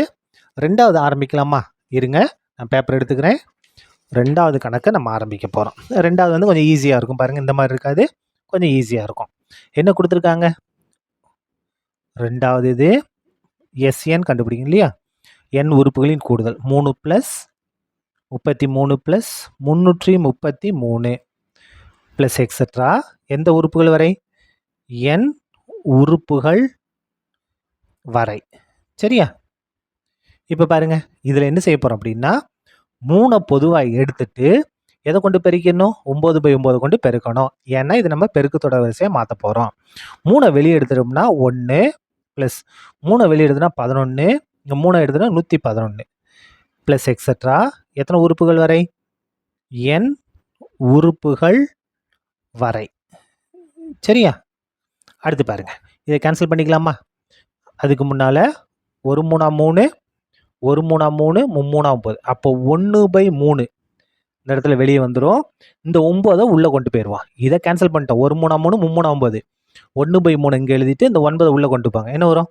ரெண்டாவது ஆரம்பிக்கலாமா இருங்க நான் பேப்பர் எடுத்துக்கிறேன். ரெண்டாவது கணக்கை நம்ம ஆரம்பிக்க போகிறோம். ரெண்டாவது வந்து கொஞ்சம் ஈஸியாக இருக்கும் பாருங்கள். இந்த மாதிரி இருக்காது கொஞ்சம் ஈஸியாக இருக்கும். என்ன கொடுத்துருக்காங்க ரெண்டாவது இது SN கண்டுபிடிக்கும் இல்லையா n உறுப்புகளின் கூடுதல் 3 + 33 + 333 ப்ளஸ் எக்ஸட்ரா எந்த உறுப்புகள் வரை n உறுப்புகள் வரை. சரியா இப்போ பாருங்க இதில் என்ன செய்ய போகிறோம் அப்படின்னா 3 பொதுவாக எடுத்துட்டு எதை கொண்டு பெருக்கணும் 9/9 கொண்டு பெருக்கணும். ஏன்னா இது நம்ம பெருக்கு தொடர் வரிசையாக மாற்ற போகிறோம். 3 வெளியே எடுத்துட்டோம்னா 1 ப்ளஸ் 3 வெளியே எடுத்தோம்னா 11 இங்கே 3 எடுத்தோம்னா 111 ப்ளஸ் எக்ஸட்ரா எத்தனை உறுப்புகள் வரை n உறுப்புகள் வரை. சரியா அடுத்து பாருங்க இதை கேன்சல் பண்ணிக்கலாமா. அதுக்கு முன்னால் 1 3 3 1 3 3 3 9. அப்போ 1/3 இந்த இடத்துல வெளியே வந்துடும். இந்த 9 உள்ளே கொண்டு போயிடுவான். இதை கேன்சல் பண்ணிட்டோம் 1 3 3 3 9 1/3 இங்கே எழுதிட்டு இந்த 9 உள்ளே கொண்டு போங்க என்ன வரும்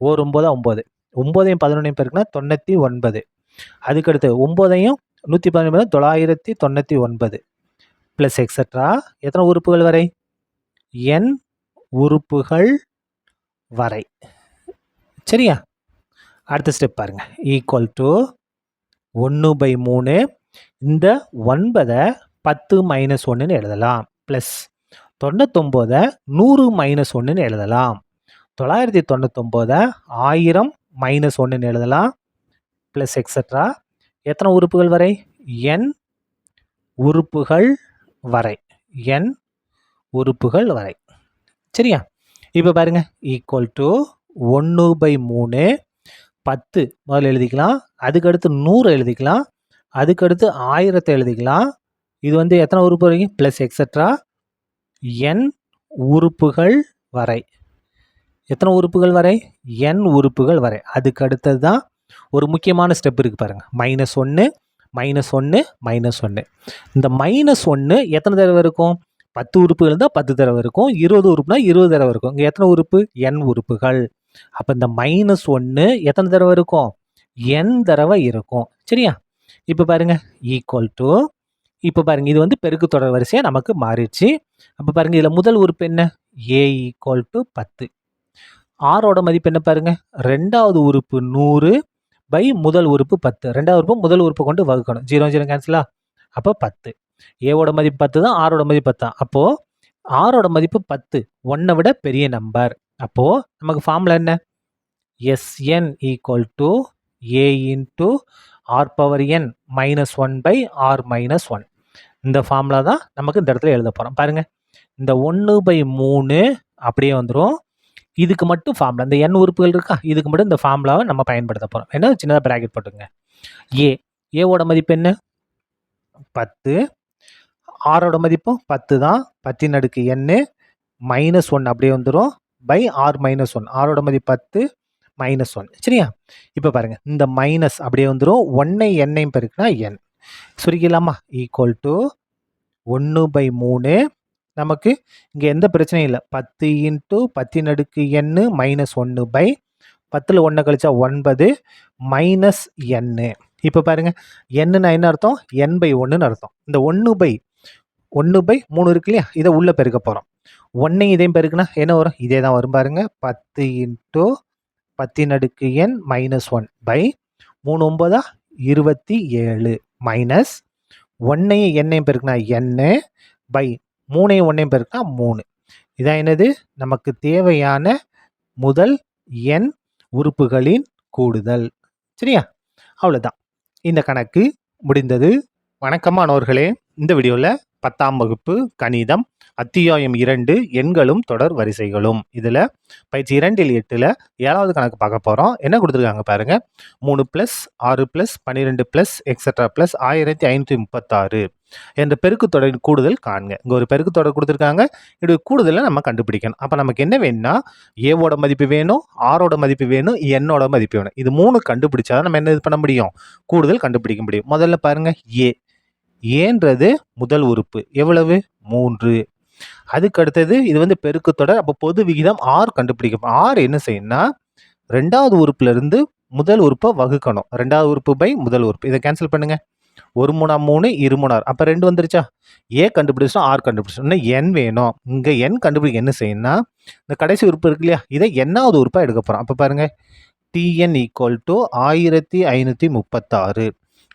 ஓர் 9 9, 9ஐயும் 11ஐயும் பெருக்குனா 99. அதுக்கடுத்து 9ஐயும் 111 999 ப்ளஸ் எக்ஸட்ரா எத்தனை உறுப்புகள் வரை? n உறுப்புகள் வரை. சரியா? அடுத்த ஸ்டெப் பாருங்க. Equal to 1/3. இந்த 9ஐ 10 - 1ன்னு எழுதலாம். ப்ளஸ் 99ஐ 100 - 1ன்னு எழுதலாம். 999ஐ 1000 - 1ன்னு எழுதலாம். ப்ளஸ் எக்ஸட்ரா எத்தனை உறுப்புகள் வரை? n உறுப்புகள் வரை. n உறுப்புகள் வரை. சரியா? இப்போ பாருங்க. ஈக்குவல் டு 1/3 10 முதல்ல எழுதிக்கலாம். அதுக்கடுத்து 100 எழுதிக்கலாம். அதுக்கடுத்து 1000 எழுதிக்கலாம். இது வந்து எத்தனை உறுப்பு வரைக்கும்? ப்ளஸ் எக்ஸட்ரா n உறுப்புகள் வரை. எத்தனை உறுப்புகள் வரை? n உறுப்புகள் வரை. அதுக்கு அடுத்தது தான் ஒரு முக்கியமான ஸ்டெப் இருக்குது பாருங்க. -1 -1 -1. இந்த -1 எத்தனை தடவை இருக்கும்? 10 உறுப்புகள் இருந்தால் 10 தடவை இருக்கும். 20 உறுப்புனா 20 தடவை இருக்கும். இங்கே எத்தனை உறுப்பு? n உறுப்புகள். அப்போ இந்த -1 எத்தனை தடவை இருக்கும்? n தடவை இருக்கும். சரியா? இப்போ பாருங்க. ஈக்குவல் டு இப்போ பாருங்க, இது வந்து பெருக்கு தொடர் வரிசையாக நமக்கு மாறிடுச்சு. அப்போ பாருங்க, இதில் முதல் உறுப்பு என்ன? a equal to 10. ஆரோட மதிப்பு என்ன பாருங்க? ரெண்டாவது உறுப்பு 100 பை முதல் உறுப்பு 10. ரெண்டாவது உறுப்பு முதல் உறுப்பு கொண்டு வகுக்கணும். 0 0 கேன்சலா? அப்போ 10. ஏவோட மதிப்பு 10 தான், ஆரோட மதிப்பு 10 தான். அப்போது ஆரோட மதிப்பு 10, 1 விட பெரிய நம்பர். அப்போது நமக்கு ஃபார்முலா என்ன? Sn equal to a into r power n -1 by r -1. இந்த ஃபார்முலா தான் நமக்கு இந்த இடத்துல எழுத போகிறோம். பாருங்கள், இந்த 1/3 அப்படியே வந்துடும். இதுக்கு மட்டும் ஃபார்முலா, இந்த n உறுப்புகள் இருக்கா, இதுக்கு மட்டும் இந்த ஃபார்முலாவை நம்ம பயன்படுத்த போகிறோம். என்ன சின்னதாக ப்ராக்கெட் போட்டுங்க. ஏவோட மதிப்பு என்ன? 10. ஆரோட மதிப்பும் 10 தான். 10 அடுக்கு n -1 அப்படியே வந்துடும் பை r -1. ஆரோட மதிப்பு 10 -1. சரியா? இப்போ பாருங்கள், இந்த மைனஸ் அப்படியே வந்துடும். 1ஐ n பெருக்குனா n. சுருக்கிடலாமா? Equal to 1/3. நமக்கு இங்கே எந்த பிரச்சனையும் இல்லை. 10 இன்ட்டு 10 அடுக்கு n -1 பை 10ல் 1 கழிச்சா 9 மைனஸ் n. இப்போ பாருங்க, என்னன்னா என்ன அர்த்தம்? n/1ன்னு அர்த்தம். இந்த 1/3 இருக்கு இல்லையா, இதை உள்ள பெருக்க போகிறோம். 1ஐயும் இதையும் பெருக்குனா என்ன வரும்? இதே தான் வரும் பாருங்க. 10 இன்ட்டு 10 அடுக்கு n -1 பை 3 9 27 மைனஸ் 1ஐயும் n-ஐயும் பெருக்குனா n பை 3ஐயும் 1ஐயும் பெருக்குனா 3. இதான் என்னது? நமக்கு தேவையான முதல் n உறுப்புகளின் கூடுதல். சரியா? அவ்வளோதான், இந்த கணக்கு முடிந்தது. வணக்கம் மாணவர்களே. இந்த வீடியோவில் 10ஆம் வகுப்பு கணிதம் அத்தியாயம் 2 எண்களும் தொடர் வரிசைகளும், இதில் பயிற்சி 2ல் 8ல் 7வது கணக்கு பார்க்க போகிறோம். என்ன கொடுத்துருக்காங்க பாருங்க. 3 + 6 + 12 + எக்ஸட்ரா + 1536 என்ற பெருக்கு தொடரின் கூடுதல் காண்க. இங்கே ஒரு பெருக்கு தொடர் கொடுத்துருக்காங்க. இது கூடுதலை நம்ம கண்டுபிடிக்கணும். அப்போ நமக்கு என்ன வேணும்னா, ஏவோட மதிப்பு வேணும், ஆரோட மதிப்பு வேணும், என்னோட மதிப்பு வேணும். இது 3 கண்டுபிடிச்சா நம்ம என்ன பண்ண முடியும்? கூடுதல் கண்டுபிடிக்க முடியும். முதல்ல பாருங்க, ஏன்றது முதல் உறுப்பு எவ்வளவு? 3. அதுக்கு அடுத்தது இது வந்து பெருக்கு தொடர். அப்போ பொது விகிதம் r கண்டுபிடிக்கும். r என்ன செய்யணும்னா, ரெண்டாவது உறுப்புல இருந்து முதல் உறுப்பை வகுக்கணும். ரெண்டாவது உறுப்பு பை முதல் உறுப்பு. இதை கேன்சல் பண்ணுங்க. 1 3 3 2 3 அப்போ 2 வந்துருச்சா? கண்டுபிடிச்சோம், r கண்டுபிடிச்சோம். இன்னும் n வேணும். இங்கே n கண்டுபிடிக்க என்ன செய்யணும்னா, இந்த கடைசி உறுப்பு இருக்கு இல்லையா, இதை என்னாவது உறுப்பா எடுக்க போகிறோம். அப்போ பாருங்க, tn ஈக்குவல் டு 1536.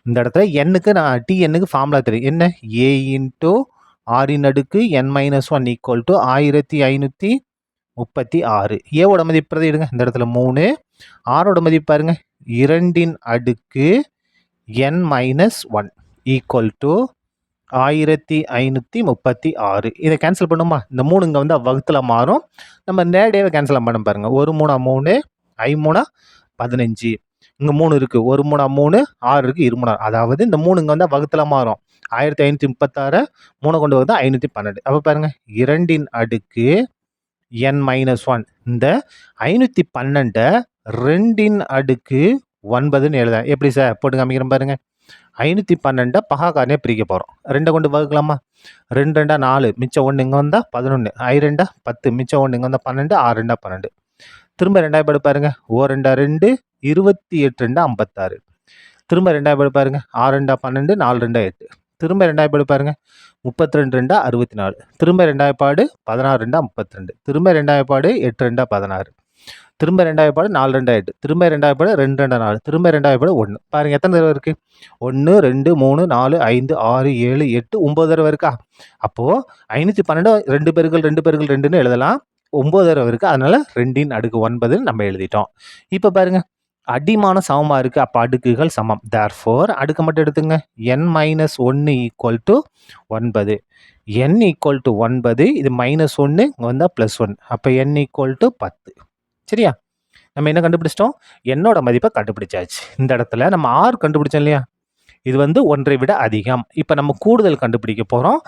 இந்த இடத்துல n-க்கு நான் tn-க்கு ஃபார்முலா தெரியும். என்ன? a இன்ட்டு r-இன் அடுக்கு n-1 ஈக்குவல் டு 1536. ஏவோட மதிப்பு பிரதியிடுங்க. இந்த இடத்துல 3. ஆரோட மதிப்பு பாருங்க, 2-இன் அடுக்கு n-1 ஈக்குவல் டு 1536. இதை கேன்சல் பண்ணுமா? இந்த 3 இங்கே வந்து வகுத்தில் மாறும். நம்ம நேரடியாக கேன்சல் பண்ண பாருங்க. 1 3 3 5 3 15. இங்கே 3 இருக்குது. 1 3 3 6 இருக்குது. 2 3. அதாவது இந்த 3 இங்கே வந்து வகுத்தில் மாறும். 1536 3 கொண்டு வந்து 512. அப்போ பாருங்க, 2-இன் அடுக்கு n-1. இந்த 512 2-இன் அடுக்கு 9ன்னு எழுத எப்படி சார் போட்டு காமிக்கிறேன் பாருங்க. 512 பகாக்காரனே பிரிக்க போகிறோம். 2 கொண்டு வகுக்கலாமா? 2 2 4 மிச்சம் 1 இங்கே வந்தால் 11. 2 10 மிச்சம் 1 இங்கே வந்தால் 12. 6 2 12. திரும்ப 2 படு பாருங்க. ஓ 2 2 28 2 56. திரும்ப 2 படு பாருங்க. 6 2 12 4 2 8. திரும்ப 2 படு பாருங்க. 32 2 64. திரும்ப 2 பாடு 16 2 32. திரும்ப 2 பாடு 8 2 16. திரும்ப 2 பாடு 4 2 8. திரும்ப 2 பாடு 2 2 4. திரும்ப 2 பாடு 1. பாருங்க எத்தனை தடவை இருக்கு? 1 2 3 4 5 6 7 8 9 தடவை இருக்கா? அப்போ 512 2 பெருக்கல் 2 பெருக்கல் 2ன்னு எழுதலாம். 9 தடவை இருக்கு. அதனால 2 அடுக்கு 9 நம்ம எழுதிட்டோம். இப்ப பாருங்க அடிமானம் சமமா இருக்கு. அப்ப அடுக்குகள் சமம். therefore அடுக்க மட்டும் எடுத்துங்க. n minus 1 equal to 9. n equal to 9. இது மைனஸ் 1 இங்க வந்தா பிளஸ் 1. அப்ப n ஈக்குவல் டு 10. சரியா? நம்ம என்ன கண்டுபிடிச்சிட்டோம்? என்னோட மதிப்பை கண்டுபிடிச்சாச்சு. இந்த இடத்துல நம்ம r கண்டுபிடிச்சோம் இல்லையா? இது வந்து 1ஐ விட அதிகம். இப்ப நம்ம கூடுதல் கண்டுபிடிக்க போறோம்.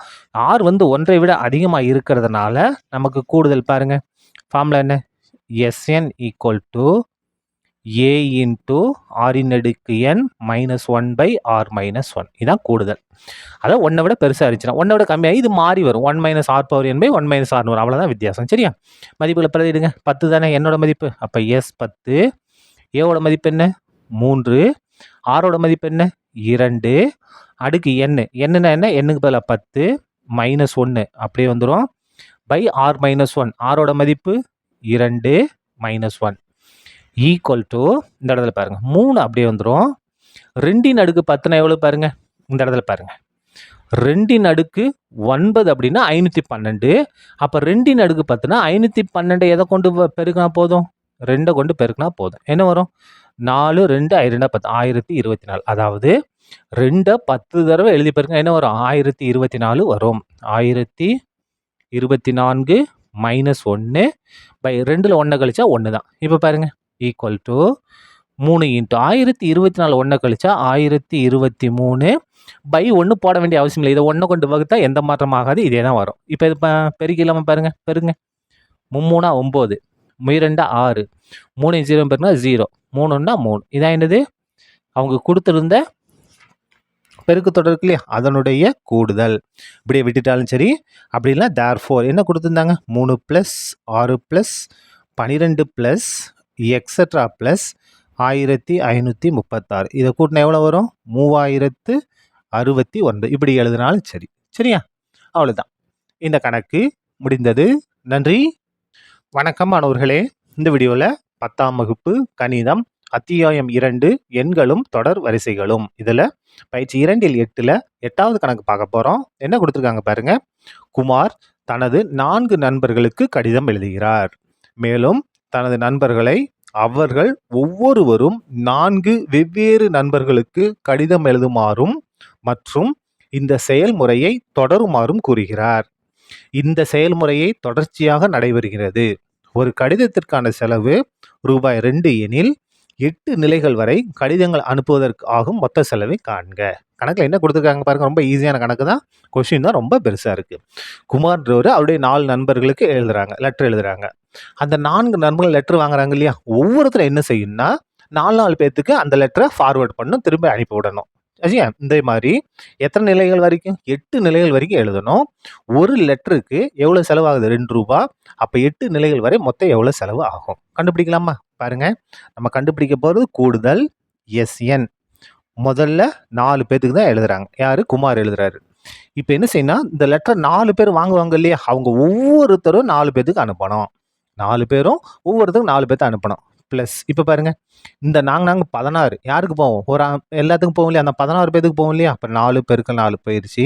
r வந்து 1ஐ விட அதிகமா இருக்கிறதுனால நமக்கு கூடுதல் பாருங்க. ஃபார்முலா என்ன? sn equal to a into ஆரின் அடுக்கு n minus 1 by r minus 1. இதான் கூடுதல். அதாவது 1ஐ விட பெருசாக இருந்துச்சுன்னா 1ஐ விட கம்மியாகி இது மாறி வரும். 1 minus R power n by 1 minus ஆர்னு வரும். அவ்வளோதான் வித்தியாசம். சரியா? மதிப்புகளை பிரதிடுங்க. 10 தானே என்னோட மதிப்பு. அப்போ எஸ் 10. ஏவோட மதிப்பு என்ன? 3. ஆரோட மதிப்பு என்ன? 2. அடுக்கு n. என்னன்னா என்ன? என்னுக்கு பதிலாக 10 மைனஸ் 1 அப்படியே வந்துடும். By r minus 1. ஆரோட மதிப்பு 2 மைனஸ் 1 ஈக்குவல் டு இந்த இடத்துல பாருங்க 3 அப்படியே வந்துடும். 2 அடுக்கு 10 எவ்வளவு பாருங்க? இந்த இடத்துல பாருங்க 2 அடுக்கு 9 அப்படின்னா 512. அப்ப 2 அடுக்கு 10னா 512 எதை கொண்டு பெருக்கினா போதும்? 2 கொண்டு பெருக்கினா போதும். என்ன வரும்? 4 2 2 10 1024. அதாவது 2 10 தடவை எழுதி பாருங்க. என்ன வரும்? 1024 வரும். 1024 மைனஸ் 1 பை 2ல் 1 கழிச்சா 1 தான். இப்போ பாருங்க ஈக்குவல் டு 3 இன்ட்டு 1024 1 கழிச்சா 1023 பை 1 போட வேண்டிய அவசியம் இல்லை. இதை 1 கொண்டு வகுத்தா எந்த மாற்றம் ஆகாது. இதே தான் வரும். இப்போ இது பெருக்கிலாம பாருங்க. பெருங்க 3 9 2 6 3 0 பெருனா 0 3 3. இதான் என்னது? அவங்க கொடுத்துருந்த பெருக்கு தொடர் இருக்கு இல்லையா? அதனுடைய கூடுதல். இப்படியே விட்டுட்டாலும் சரி. அப்படி இல்லை therefore என்ன கொடுத்துருந்தாங்க? 3 plus 6 plus 12 plus etcetera plus 1536. இதை கூட்டினா எவ்வளோ வரும்? 3069. இப்படி எழுதினாலும் சரி. சரியா? அவ்வளோதான். இந்த கணக்கு முடிந்தது. நன்றி. வணக்கம் மாணவர்களே. இந்த வீடியோவில் 10ஆம் வகுப்பு கணிதம் அத்தியாயம் 2 எண்களும் தொடர் வரிசைகளும் இதில் பயிற்சி 2ல் 8வது கணக்கு பார்க்க போகிறோம். என்ன கொடுத்துருக்காங்க பாருங்க. குமார் தனது 4 நண்பர்களுக்கு கடிதம் எழுதுகிறார். மேலும் தனது நண்பர்களை அவர்கள் ஒவ்வொருவரும் 4 வெவ்வேறு நண்பர்களுக்கு கடிதம் எழுதுமாறும் மற்றும் இந்த செயல்முறையை தொடருமாறும் கூறுகிறார். இந்த செயல்முறையை தொடர்ச்சியாக நடைபெறுகிறது. ஒரு கடிதத்திற்கான செலவு ரூபாய் 2 எனில் 8 நிலைகள் வரை கடிதங்கள் அனுப்புவதற்கு ஆகும் மொத்த செலவை காண்க. கணக்கில் என்ன கொடுத்துருக்காங்க பாருங்க. ரொம்ப ஈஸியான கணக்கு தான். கொஸ்டின் தான் ரொம்ப பெருசாக இருக்கு. குமார்ன்றவர் அவருடைய 4 நண்பர்களுக்கு லெட்டர் எழுதுறாங்க. அந்த 4 நண்பர்கள் லெட்டர் வாங்குறாங்க இல்லையா? ஒவ்வொருத்தரும் என்ன செய்யணும்னா 4 பேர்த்துக்கு அந்த லெட்டரை ஃபார்வேர்ட் பண்ணணும், திரும்ப அனுப்பி விடணும். சரியா? இந்த மாதிரி எத்தனை நிலைகள் வரைக்கும்? 8 நிலைகள் வரைக்கும் எழுதணும். ஒரு லெட்டருக்கு எவ்வளோ செலவாகுது? 2 ரூபா. அப்போ 8 நிலைகள் வரை மொத்தம் எவ்வளோ செலவு ஆகும்? கண்டுபிடிக்கலாமா? பாருங்க, நம்ம கண்டுபிடிக்க போகிறது கூடுதல் எஸ்என். முதல்ல 4 பேத்துக்கு தான் எழுதுறாங்க. யாரு? குமார் எழுதுறாரு. இப்போ என்ன செய்யணும்? இந்த லெட்டர் 4 பேர் வாங்குவாங்க இல்லையா? அவங்க ஒவ்வொருத்தரும் 4 பேத்துக்கு அனுப்பணும். 4 பேரும் ஒவ்வொருத்தருக்கும் 4 பேர்த்து அனுப்பணும். ப்ளஸ் இப்போ பாருங்க, இந்த நாங்கள் 16 யாருக்கு போவோம்? எல்லாத்துக்கும் போவோம் இல்லையா? அந்த 16 பேருக்கு போவோம் இல்லையா? அப்போ 4 பேருக்கு 4 போயிடுச்சு.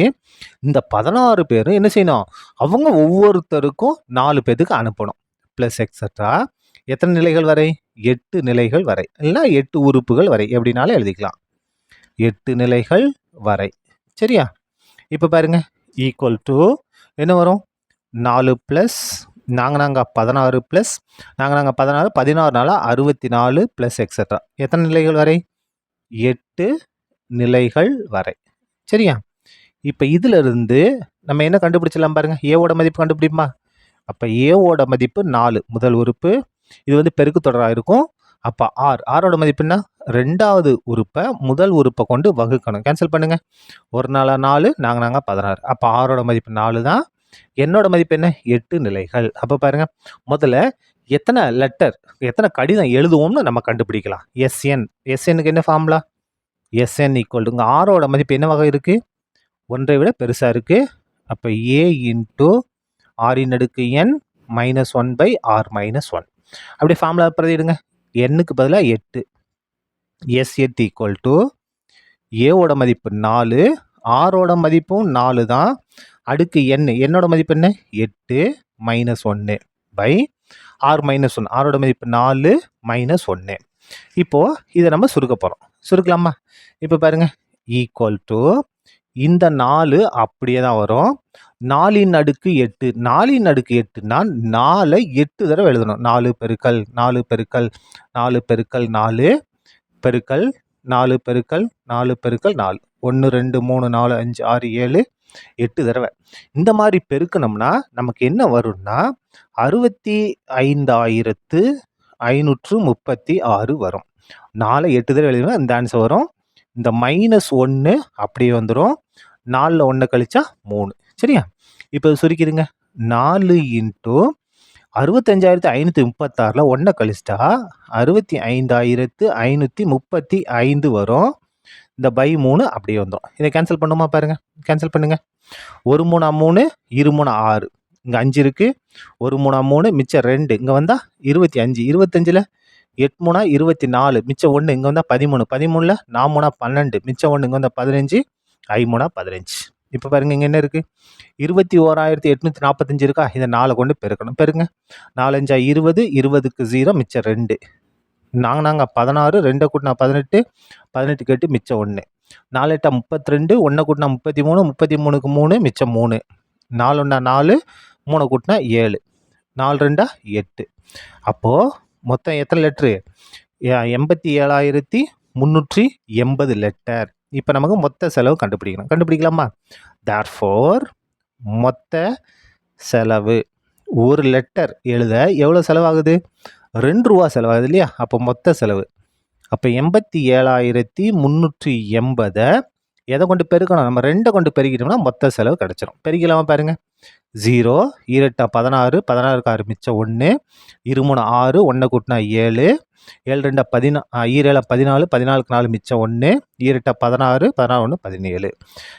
இந்த 16 பேரும் என்ன செய்யணும்? அவங்க ஒவ்வொருத்தருக்கும் 4 பேத்துக்கு அனுப்பணும். ப்ளஸ் எக்ஸட்ரா எத்தனை நிலைகள் வரை? 8 நிலைகள் வரை. இல்லை 8 உறுப்புகள் வரை எப்படினாலும் எழுதிக்கலாம். 8 நிலைகள் வரை. சரியா? இப்போ பாருங்க ஈக்குவல் டு என்ன வரும்? 4 ப்ளஸ் நாங்கள் 16 ப்ளஸ் நாங்கள் 16 16 நாளா 64 ப்ளஸ் எக்ஸட்ரா எத்தனை நிலைகள் வரை? 8 நிலைகள் வரை. சரியா? இப்போ இதிலிருந்து நம்ம என்ன கண்டுபிடிச்சலாம் பாருங்க. ஏவோட மதிப்பு கண்டுபிடிப்போமா? அப்போ ஏவோட மதிப்பு 4 முதல் உறுப்பு. இது வந்து பெருக்கு தொடராக இருக்கும். அப்போ ஆரோட மதிப்புன்னா 2வது உறுப்பை முதல் உறுப்பை கொண்டு வகுக்கணும். கேன்சல் பண்ணுங்க. 1 நாளா 4 நாங்கள் 16. அப்போ ஆரோட மதிப்பு 4 தான். என்னோட மதிப்பு என்ன? 8 நிலைகள். அப்போ பாருங்க, முதல்ல எத்தனை லெட்டர் எத்தனை கடிதம் எழுதுவோம்னு நம்ம கண்டுபிடிக்கலாம். எஸ்என்னுக்கு என்ன ஃபார்முலா? எஸ்என் ஈக்குவல் டு இங்கே ஆரோட மதிப்பு என்னவாக இருக்குது? ஒன்றை விட பெருசாக இருக்குது. அப்போ ஏ இன்ட்டு ஆரின் அடுக்கு என் மைனஸ் 1/r-1. அப்படியே ஃபார்முலா பிரதிடுங்க. எண்ணுக்கு பதிலாக 8. S8 ஈக்குவல் டு ஏவோட மதிப்பு 4, ஆரோட மதிப்பும் 4 தான். அடுக்கு என்னோட மதிப்பு என்ன? 8 மைனஸ் 1 பை r-1. ஆரோட மதிப்பு 4 மைனஸ் 1. இப்போது இதை நம்ம சுருக்க போகிறோம். சுருக்கலாமா? இப்போ பாருங்க, ஈக்குவல் டு இந்த 4 அப்படியே தான் வரும். 4 அடுக்கு 8. 4 அடுக்கு 8னா 4 8 தடவை எழுதணும். 4 பெருக்கல் 4 பெருக்கல் 4 பெருக்கல் 4 பெருக்கல் 4 பெருக்கல் 4 பெருக்கல் 4 1 2 3 4 5 6 7 8 தடவை. இந்த மாதிரி பெருக்கணும்னா நமக்கு என்ன வரும்னா 65,536 வரும். 4 8 தடவை எழுதினா இந்த ஆன்சர் வரும். இந்த -1 அப்படியே வந்துடும். 4ல் 1 கழிச்சா 3. சரியா? இப்போ சுருக்கிடுங்க. 4 இன்ட்டு 65,536ல் 1 கழிச்சிட்டா 65,535 வரும். இந்த பை 3 அப்படியே வந்துடும். இதை கேன்சல் பண்ணுமா? பாருங்க, கேன்சல் பண்ணுங்க. 1 3 3 2 3 6. இங்கே 5 இருக்குது. 1 3 3 மிச்சம் 2. இங்கே வந்தால் 25. 25ல் 8 3 24. மிச்சம் 1 இங்கே வந்தால் 13. 13ல் 4 3 12. மிச்சம் 1 இங்கே வந்தால் 15. 5 3 15. இப்போ பாருங்க, இங்கே என்ன இருக்குது? 21,845 இருக்கா? இதை 4 கொண்டு பெருக்கணும். பெருங்க. 4 5 20. 20க்கு 0 மிச்சம் 2. நாங்கள் 16. 2 கூட்டினா 18. 18 கேட்டு மிச்சம் 1. 4 8 32. 1 கூட்டினா 33. 33க்கு 3 மிச்சம் 3. 4 1 4. 3 கூட்டினா 7. 4 2 8. அப்போது மொத்தம் எத்தனை லெட்ரு? 87,380 லெட்டர். இப்போ நமக்கு மொத்த செலவு கண்டுபிடிக்கணும். கண்டுபிடிக்கலாமா? தேர்ஃபோர் மொத்த செலவு ஒரு லெட்டர் எழுத எவ்வளோ செலவாகுது? 2 ரூபா செலவாகுது இல்லையா? அப்போ மொத்த செலவு அப்போ 87,380 எதை கொண்டு பெருக்கணும்? நம்ம 2 கொண்டு பெருக்கிட்டோம்னா மொத்த செலவு கிடச்சிரும். பெருக்கலாமா? பாருங்க. 0 2 16. 16க்கு 6 மிச்சம் 1. 2 3 6. 1 கூட்டினா 7. 7 2 14. 7 14. 14க்கு 4 மிச்சம் 1. 2 16. 16 1 17.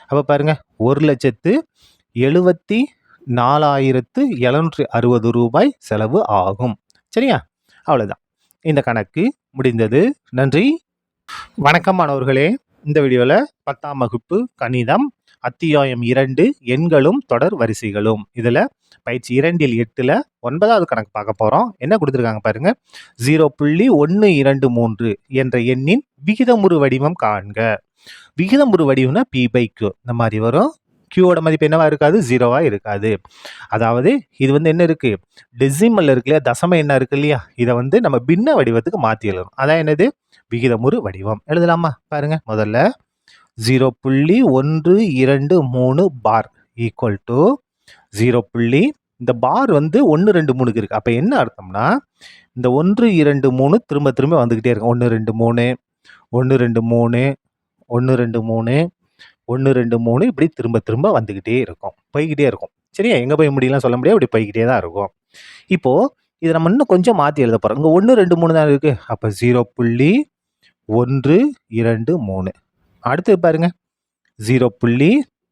அப்போ பாருங்க, 1,74,760 ரூபாய் செலவு ஆகும். சரியா? அவ்வளோதான். இந்த கணக்கு முடிந்தது. நன்றி. வணக்கம் மாணவர்களே. இந்த வீடியோவில் 10ஆம் வகுப்பு கணிதம் அத்தியாயம் 2 எண்களும் தொடர் வரிசைகளும் இதில் பயிற்சி 2ல் 8ல் 9வது கணக்கு பார்க்க போகிறோம். என்ன கொடுத்துருக்காங்க பாருங்க. 0.123 என்ற எண்ணின் விகிதமுறு வடிவம் காண்க. விகிதமுறு வடிவம்னா P/Q இந்த மாதிரி வரும். Qவோட மதிப்பு என்னவா இருக்காது? 0வா இருக்காது. அதாவது இது என்ன இருக்கு? டெசிமல் இருக்கு இல்லையா? தசம எண்ணா இருக்கு இல்லையா? இதை நம்ம பின்ன வடிவத்துக்கு மாற்றி எழுதணும். அதான் என்னது? விகிதமுறு வடிவம். எழுதலாமா? பாருங்க. முதல்ல 0.123 பார் ஈக்குவல் டு 0. இந்த பார் 1 2 3க்கு இருக்கு. அப்போ என்ன அர்த்தம்னா இந்த 1 2 3 திரும்ப திரும்ப வந்துக்கிட்டே இருக்கும். 1 2 3 1 2 3 1 2 3 1 2 3 இப்படி திரும்ப திரும்ப வந்துக்கிட்டே இருக்கும், போய்கிட்டே இருக்கும். சரியா? எங்கே போய் முடியலாம் சொல்ல முடியாது, இப்படி போய்கிட்டே தான் இருக்கும். இப்போது இதை நம்ம இன்னும் கொஞ்சம் மாற்றி எழுத போகிறோம். இங்கே 1 2 3 தான் இருக்குது. அப்போ 0.123. அடுத்து பாருங்க 0.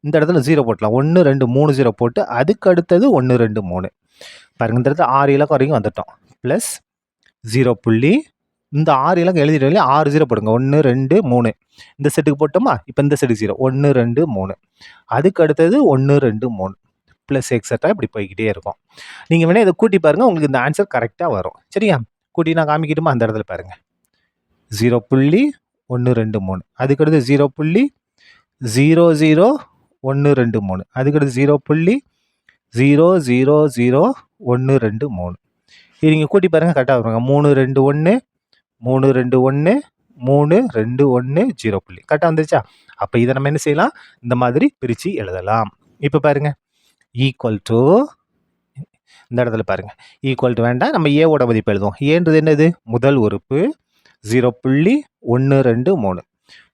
இந்த இடத்துல 0 போட்டலாம். 1 2 3 0 போட்டு அதுக்கு அடுத்தது 1 2 3 பாருங்க. இந்த இடத்துல 6 இலக்கம் வரைக்கும் வந்துட்டோம். ப்ளஸ் 0. இந்த 6 இலக்கம் எழுதிட்டோம் இல்லையா? 6 0 போடுங்க. 1 2 3 இந்த செட்டுக்கு போட்டோமா? இப்போ இந்த செட்டுக்கு 0 1 2 3 அதுக்கு அடுத்தது 1 2 3 ப்ளஸ் எக்ஸட்ரா இப்படி போய்கிட்டே இருக்கும். நீங்கள் வேணால் இதை கூட்டி பாருங்கள், உங்களுக்கு இந்த ஆன்சர் கரெக்டாக வரும். சரியா? கூட்டி நான் காமிக்கிட்டுமா? அந்த இடத்துல பாருங்கள். 0.123 அதுக்கடுத்து 0.00123 அதுக்கடுத்து 0.0000123 இது நீங்கள் கூட்டி பாருங்கள், கரெக்டாக வருவாங்க. 3 2 1 3 2 1 3 2 1 0. கரெக்டாக வந்துருச்சா? அப்போ இதை நம்ம என்ன செய்யலாம்? இந்த மாதிரி பிரித்து எழுதலாம். இப்போ பாருங்க, ஈக்குவல் டு இந்த இடத்துல பாருங்க, ஈக்குவல் டு வேண்டாம், நம்ம ஏவோட மதிப்பு எழுதுவோம். ஏன்றது என்னது? முதல் உறுப்பு 0.123.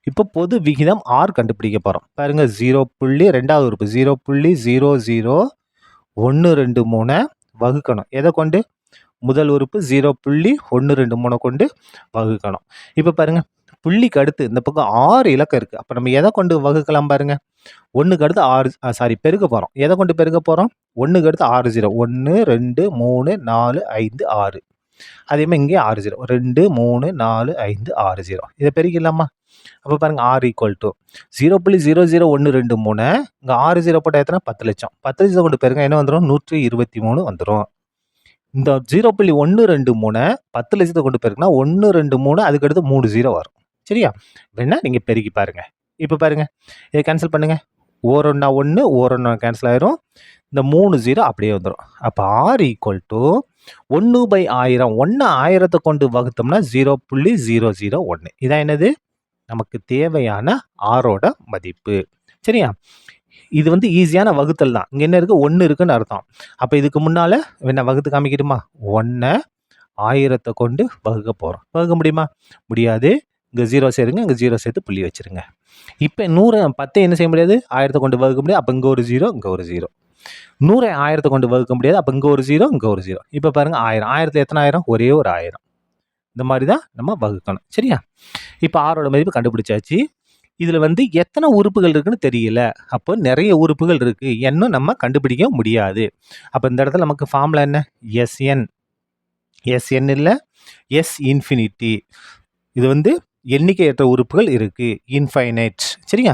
இப்போ பொது விகிதம் R கண்டுபிடிக்க போகிறோம். பாருங்க, 0. ரெண்டாவது உறுப்பு 0.00123 வகுக்கணும். எதை கொண்டு? முதல் உறுப்பு 0.123 கொண்டு வகுக்கணும். இப்போ பாருங்க, புள்ளிக்கு அடுத்து இந்த பக்கம் 6 இலக்கம் இருக்குது. அப்போ நம்ம எதை கொண்டு வகுக்கலாம் பாருங்க. 1க்கு அடுத்து 6 பெருக்க போகிறோம். எதை கொண்டு பெருக்க போகிறோம்? 1க்கு அடுத்து 6 0 1 2 3 4 5 6. அதே மாதிரி இங்கே 6 0 2 3 4 5 6 0. இதை பெருக்கிடலாமா? அப்போ பாருங்க, R ஈக்குவல் டு 0.00123. இங்கே 6 0 போட்டால் எத்தனை? 10 லட்சம். 10 லட்சம் கொண்டு பெருங்க என்ன வந்துடும்? 123 வந்துடும். இந்த 0.123 10 லட்சத்தை கொண்டு பெருக்குனா 123, அதுக்கடுத்து 3 0 வரும். சரியா? வேணா நீங்கள் பெருக்கி பாருங்க. இப்போ பாருங்க, இதை கேன்சல் பண்ணுங்க. ஓரொன்னா 1 ஓரொன்னா கேன்சல் ஆயிரும். இந்த 3 0 அப்படியே வந்துடும். அப்போ R ஈக்குவல் டு 1/1000. 1 1000 கொண்டு வகுத்தோம்னா 0.001. இதான் என்னது? நமக்கு தேவையான ஆரோட மதிப்பு. சரியா? இது வந்து ஈஸியான வகுத்தல் தான். இங்கே என்ன இருக்குது? 1 இருக்குன்னு அர்த்தம். அப்போ இதுக்கு முன்னால் என்ன வகுத்து காமிக்கிட்டுமா? 1 1000 கொண்டு வகுக்க போகிறோம். வகுக்க முடியுமா? முடியாது. இங்கே 0 சேருங்க, இங்கே 0 சேர்த்து புள்ளி வச்சுருங்க. இப்போ 10 என்ன செய்ய முடியாது? 1000 கொண்டு வகுக்க முடியாது. அப்போ இங்கே ஒரு 0, இங்கே ஒரு 0. 1000 கொண்டு வகுக்க முடியாது. அப்போ இங்கே ஒரு 0, இங்கே ஒரு 0. இப்போ பாருங்கள், 1000. 1000 எத்தனை 1000? ஒரே ஒரு 1000. இந்த மாதிரி தான் நம்ம வகுக்கணும். சரியா? இப்போ ஆரோட மதிப்பு கண்டுபிடிச்சாச்சு. இதில் வந்து எத்தனை உறுப்புகள் இருக்குன்னு தெரியல. அப்போ நிறைய உறுப்புகள் இருக்குது, இன்னும் நம்ம கண்டுபிடிக்க முடியாது. அப்போ இந்த இடத்துல நமக்கு ஃபார்முலா என்ன? எஸ்என் இல்லை, எஸ் இன்ஃபினிட்டி. இது வந்து எண்ணிக்கையற்ற உறுப்புகள் இருக்குது, இன்ஃபைனைட். சரியா?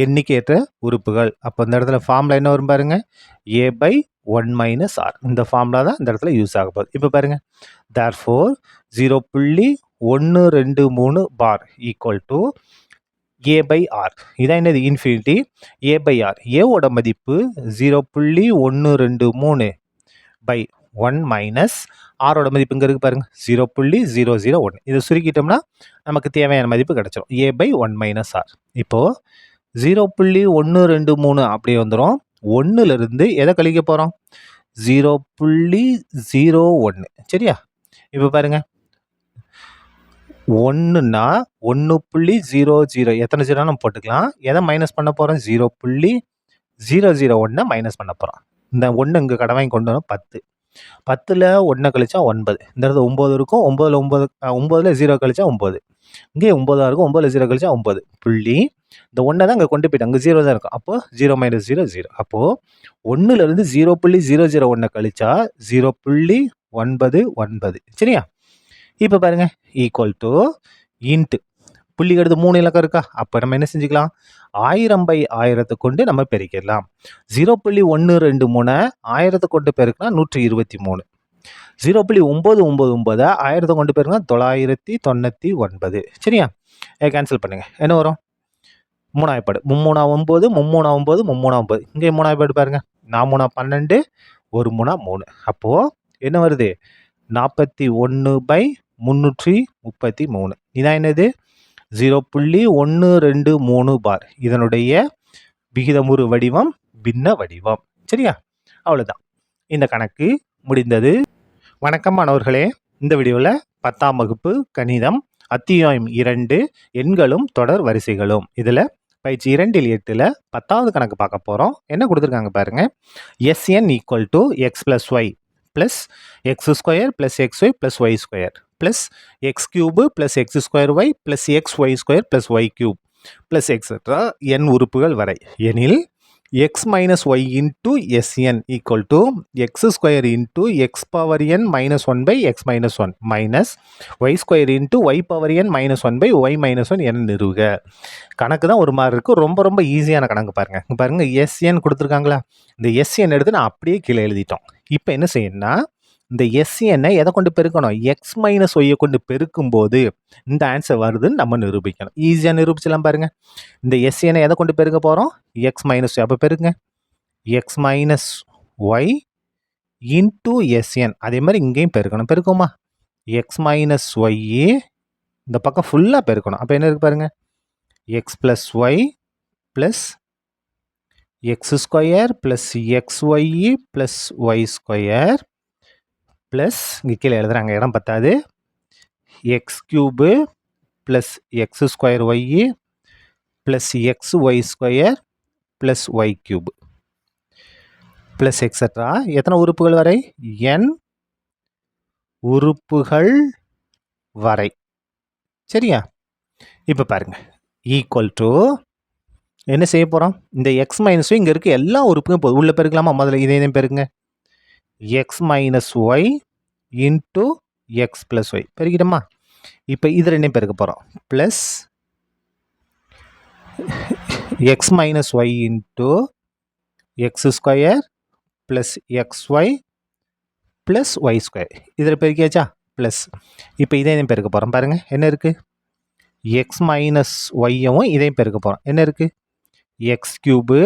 எண்ணிக்கையற்ற உறுப்புகள். அப்போ இந்த இடத்துல ஃபார்முலா என்ன வரும் பாருங்க, A/1 - R. இந்த ஃபார்முலா தான் இந்த இடத்துல யூஸ் ஆக போகுது. இப்போ பாருங்க, therefore 0.123 bar equal to A/R. இதான் என்னது? இன்ஃபினிட்டி. A/R. ஏவோட மதிப்பு 0.123 by 1 மைனஸ் ஆரோட மதிப்பு இங்கே இருக்குது பாருங்க, 0.001. இதை சுருக்கிட்டோம்னா நமக்கு தேவையான மதிப்பு கிடச்சிடும். A/1 - R. இப்போது 0.123 அப்படியே வந்துடும். 1லேருந்து எதை கழிக்க போகிறோம்? 0.01. சரியா? இப்போ பாருங்க, 1ன்னா 1.00 எத்தனை 0 நம்ம போட்டுக்கலாம். எதை மைனஸ் பண்ண போகிறோம்? 0.001 மைனஸ் பண்ண போகிறோம். இந்த 1 இங்கே கடை வாங்கி கொண்டு வரோம் 10. 10ல் 1 கழிச்சா 9. இந்த இடத்துல 9 இருக்கும். 9ல் 0 கழிச்சா 9. இங்கே 9 இருக்கும். 9ல் 0 கழிச்சா 9. புள்ளி இந்த 1 தான் அங்கே கொண்டு போயிட்டு அங்கே 0 தான் இருக்கும். அப்போ 0 - 0 0. அப்போது 1லேருந்து 0.001 கழிச்சா 0.99. சரியா? இப்போ பாருங்க, ஈக்குவல் டு இன்ட்டு புள்ளிக்கு அடுத்து 3 இலக்கம் இருக்கா? அப்போ நம்ம என்ன செஞ்சுக்கலாம்? 1000/1000 கொண்டு நம்ம பெருக்கிடலாம். 0.123 1000 கொண்டு பெருக்கினா 123. 0.999 1000 கொண்டு பெருக்கினா 999. சரியா? கேன்சல் பண்ணுங்க. என்ன வரும்? 3 3 9 3 9 இங்கே 3 பாருங்க, 4 12 1 3. அப்போது என்ன வருது? 41/333. இதான் என்னது? 0.123 பார். இதனுடைய விகிதமுறு வடிவம் பின்ன வடிவம். சரியா? அவ்வளோதான், இந்த கணக்கு முடிந்தது. வணக்கம் மாணவர்களே. இந்த வீடியோவில் 10ஆம் வகுப்பு கணிதம் அத்தியாயம் 2 எண்களும் தொடர் வரிசைகளும், இதில் பயிற்சி 2 8ல் 10வது கணக்கு பார்க்க போகிறோம். என்ன கொடுத்துருக்காங்க பாருங்க. SN equal to X + Y plus X² + XY + Y² plus X³ + X² Y + XY² + Y³ plus etcetera n உறுப்புகள் வரை எனில் x - y into SN equal to x² into x⁻n - 1/x - 1 minus y² into y⁻n - 1/y - 1 என நிறுவுக. கணக்கு தான் ஒரு மாதிரி இருக்குது. ரொம்ப ஈஸியான கணக்கு பாருங்க. பாருங்க, SN கொடுத்துருக்காங்களா? இந்த SN எடுத்து நான் அப்படியே கீழே எழுதிட்டோம். இப்போ என்ன செய்யணும்னா, இந்த SN எதை கொண்டு பெருக்கணும்? x - y கொண்டு பெருக்கும்போது இந்த ஆன்சர் வருதுன்னு நம்ம நிரூபிக்கணும். ஈஸியாக நிரூபிச்சலாம் பாருங்க. இந்த SN எதை கொண்டு பெருக்க போகிறோம்? x - y. அப்போ பெருக்குங்க, x - y into SN. அதே மாதிரி இங்கேயும் பெருக்கணும். பெருக்குமா? x - y இந்த பக்கம் ஃபுல்லாக பெருக்கணும். அப்போ என்ன இருக்கு பாருங்க, x + y plus x² + xy + y² plus இங்கே கீழே எழுதுறாங்க, இடம் பத்தாது, x³ + x²y plus xy² plus y³ plus extra. எத்தனை உறுப்புகள் வரை? n உறுப்புகள் வரை. சரியா? இப்போ பாருங்க ஈக்குவல் டு என்ன செய்ய போகிறோம்? இந்த எக்ஸ் மைனஸும் இங்கே இருக்க எல்லா உறுப்புக்கும் போதும் உள்ளே பெருக்கலாமா? முதல்ல இதையும் பெருக்குங்க. X minus Y into X plus Y பெருக்கிட்டோமா? இப்போ இது ரெண்டையும் பெருக்க போகிறோம். Plus X minus Y into X square plus X Y plus Y square. இதில் பெருக்கியாச்சா? ப்ளஸ் இப்போ இதையும் பெருக்க போகிறோம். பாருங்கள் என்ன இருக்குது? எக்ஸ் மைனஸ் ஒய்யவும் இதையும் பெருக்க போகிறோம். என்ன இருக்குது? X cube